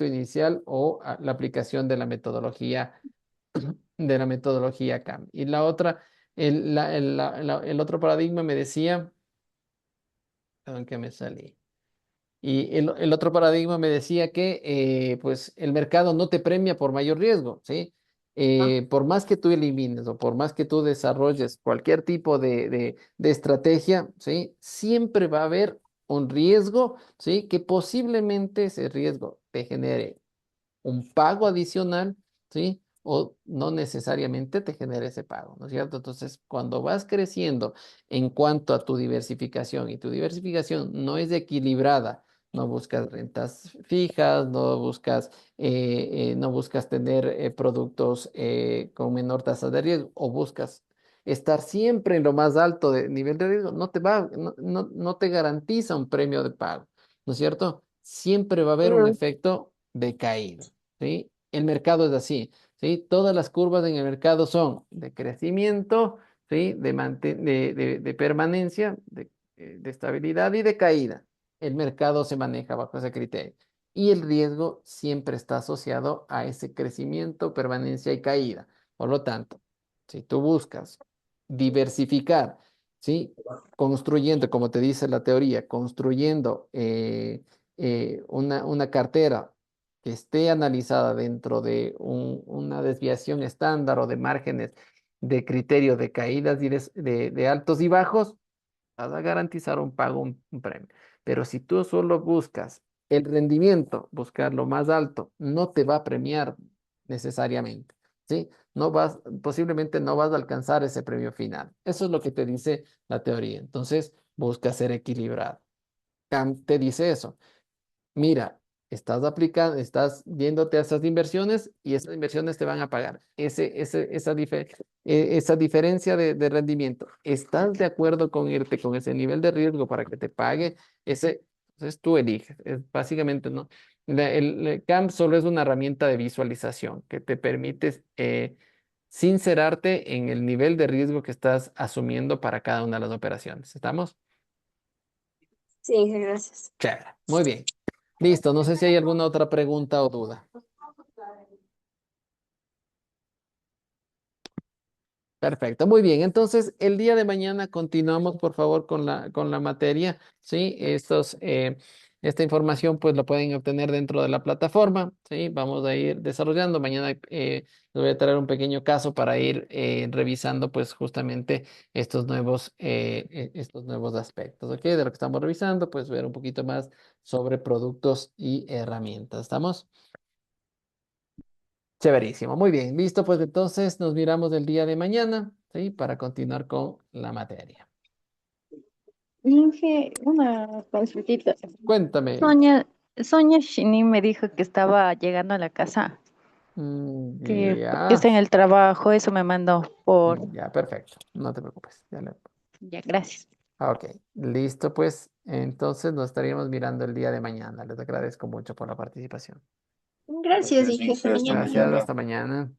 inicial o la aplicación de la metodología CAM. Y la otra, el otro paradigma me decía, perdón que me salí. Y el otro paradigma me decía que pues el mercado no te premia por mayor riesgo, ¿sí? Por más que tú elimines o por más que tú desarrolles cualquier tipo de estrategia, ¿sí? Siempre va a haber un riesgo, ¿sí? Que posiblemente ese riesgo te genere un pago adicional, ¿sí? O no necesariamente te genere ese pago, ¿no es cierto? Entonces, cuando vas creciendo en cuanto a tu diversificación y tu diversificación no es equilibrada, no buscas rentas fijas, no buscas tener productos con menor tasa de riesgo o buscas estar siempre en lo más alto de nivel de riesgo, no te garantiza un premio de pago, ¿no es cierto? Siempre va a haber un Mm, efecto de caída. ¿Sí? El mercado es así, ¿sí? Todas las curvas en el mercado son de crecimiento, ¿sí? De permanencia, de estabilidad y de caída. El mercado se maneja bajo ese criterio. Y el riesgo siempre está asociado a ese crecimiento, permanencia y caída. Por lo tanto, si tú buscas diversificar, ¿sí? Construyendo, como te dice la teoría, construyendo una cartera que esté analizada dentro de una desviación estándar o de márgenes de criterio de caídas de altos y bajos, vas a garantizar un pago, un premio. Pero si tú solo buscas el rendimiento, buscar lo más alto, no te va a premiar necesariamente, ¿sí? Posiblemente no vas a alcanzar ese premio final. Eso es lo que te dice la teoría. Entonces, busca ser equilibrado. Kant te dice eso. Mira, estás yéndote a esas inversiones y esas inversiones te van a pagar esa diferencia de rendimiento. ¿Estás de acuerdo con irte con ese nivel de riesgo para que te pague ese? Entonces tú eliges. Básicamente, ¿no? El CAM solo es una herramienta de visualización que te permite sincerarte en el nivel de riesgo que estás asumiendo para cada una de las operaciones. ¿Estamos? Sí, Inge, gracias. Chévere. Muy bien. Listo. No sé si hay alguna otra pregunta o duda. Perfecto, muy bien. Entonces, el día de mañana continuamos, por favor, con la materia. ¿Sí? Esta información, pues, la pueden obtener dentro de la plataforma. ¿Sí? Vamos a ir desarrollando. Mañana les voy a traer un pequeño caso para ir revisando, pues, justamente estos nuevos aspectos. ¿Ok? De lo que estamos revisando, pues, ver un poquito más sobre productos y herramientas. ¿Estamos? Chéverísimo, muy bien, listo, pues entonces nos miramos el día de mañana, ¿sí? Para continuar con la materia. Inge, una consultita. Cuéntame. Sonia Shini me dijo que estaba llegando a la casa, porque Ya, está en el trabajo, eso me mandó por... ya, perfecto, no te preocupes. Ya, gracias. Ok, listo, pues entonces nos estaríamos mirando el día de mañana. Les agradezco mucho por la participación. Gracias, Inge. Hasta mañana. Gracias, hasta mañana.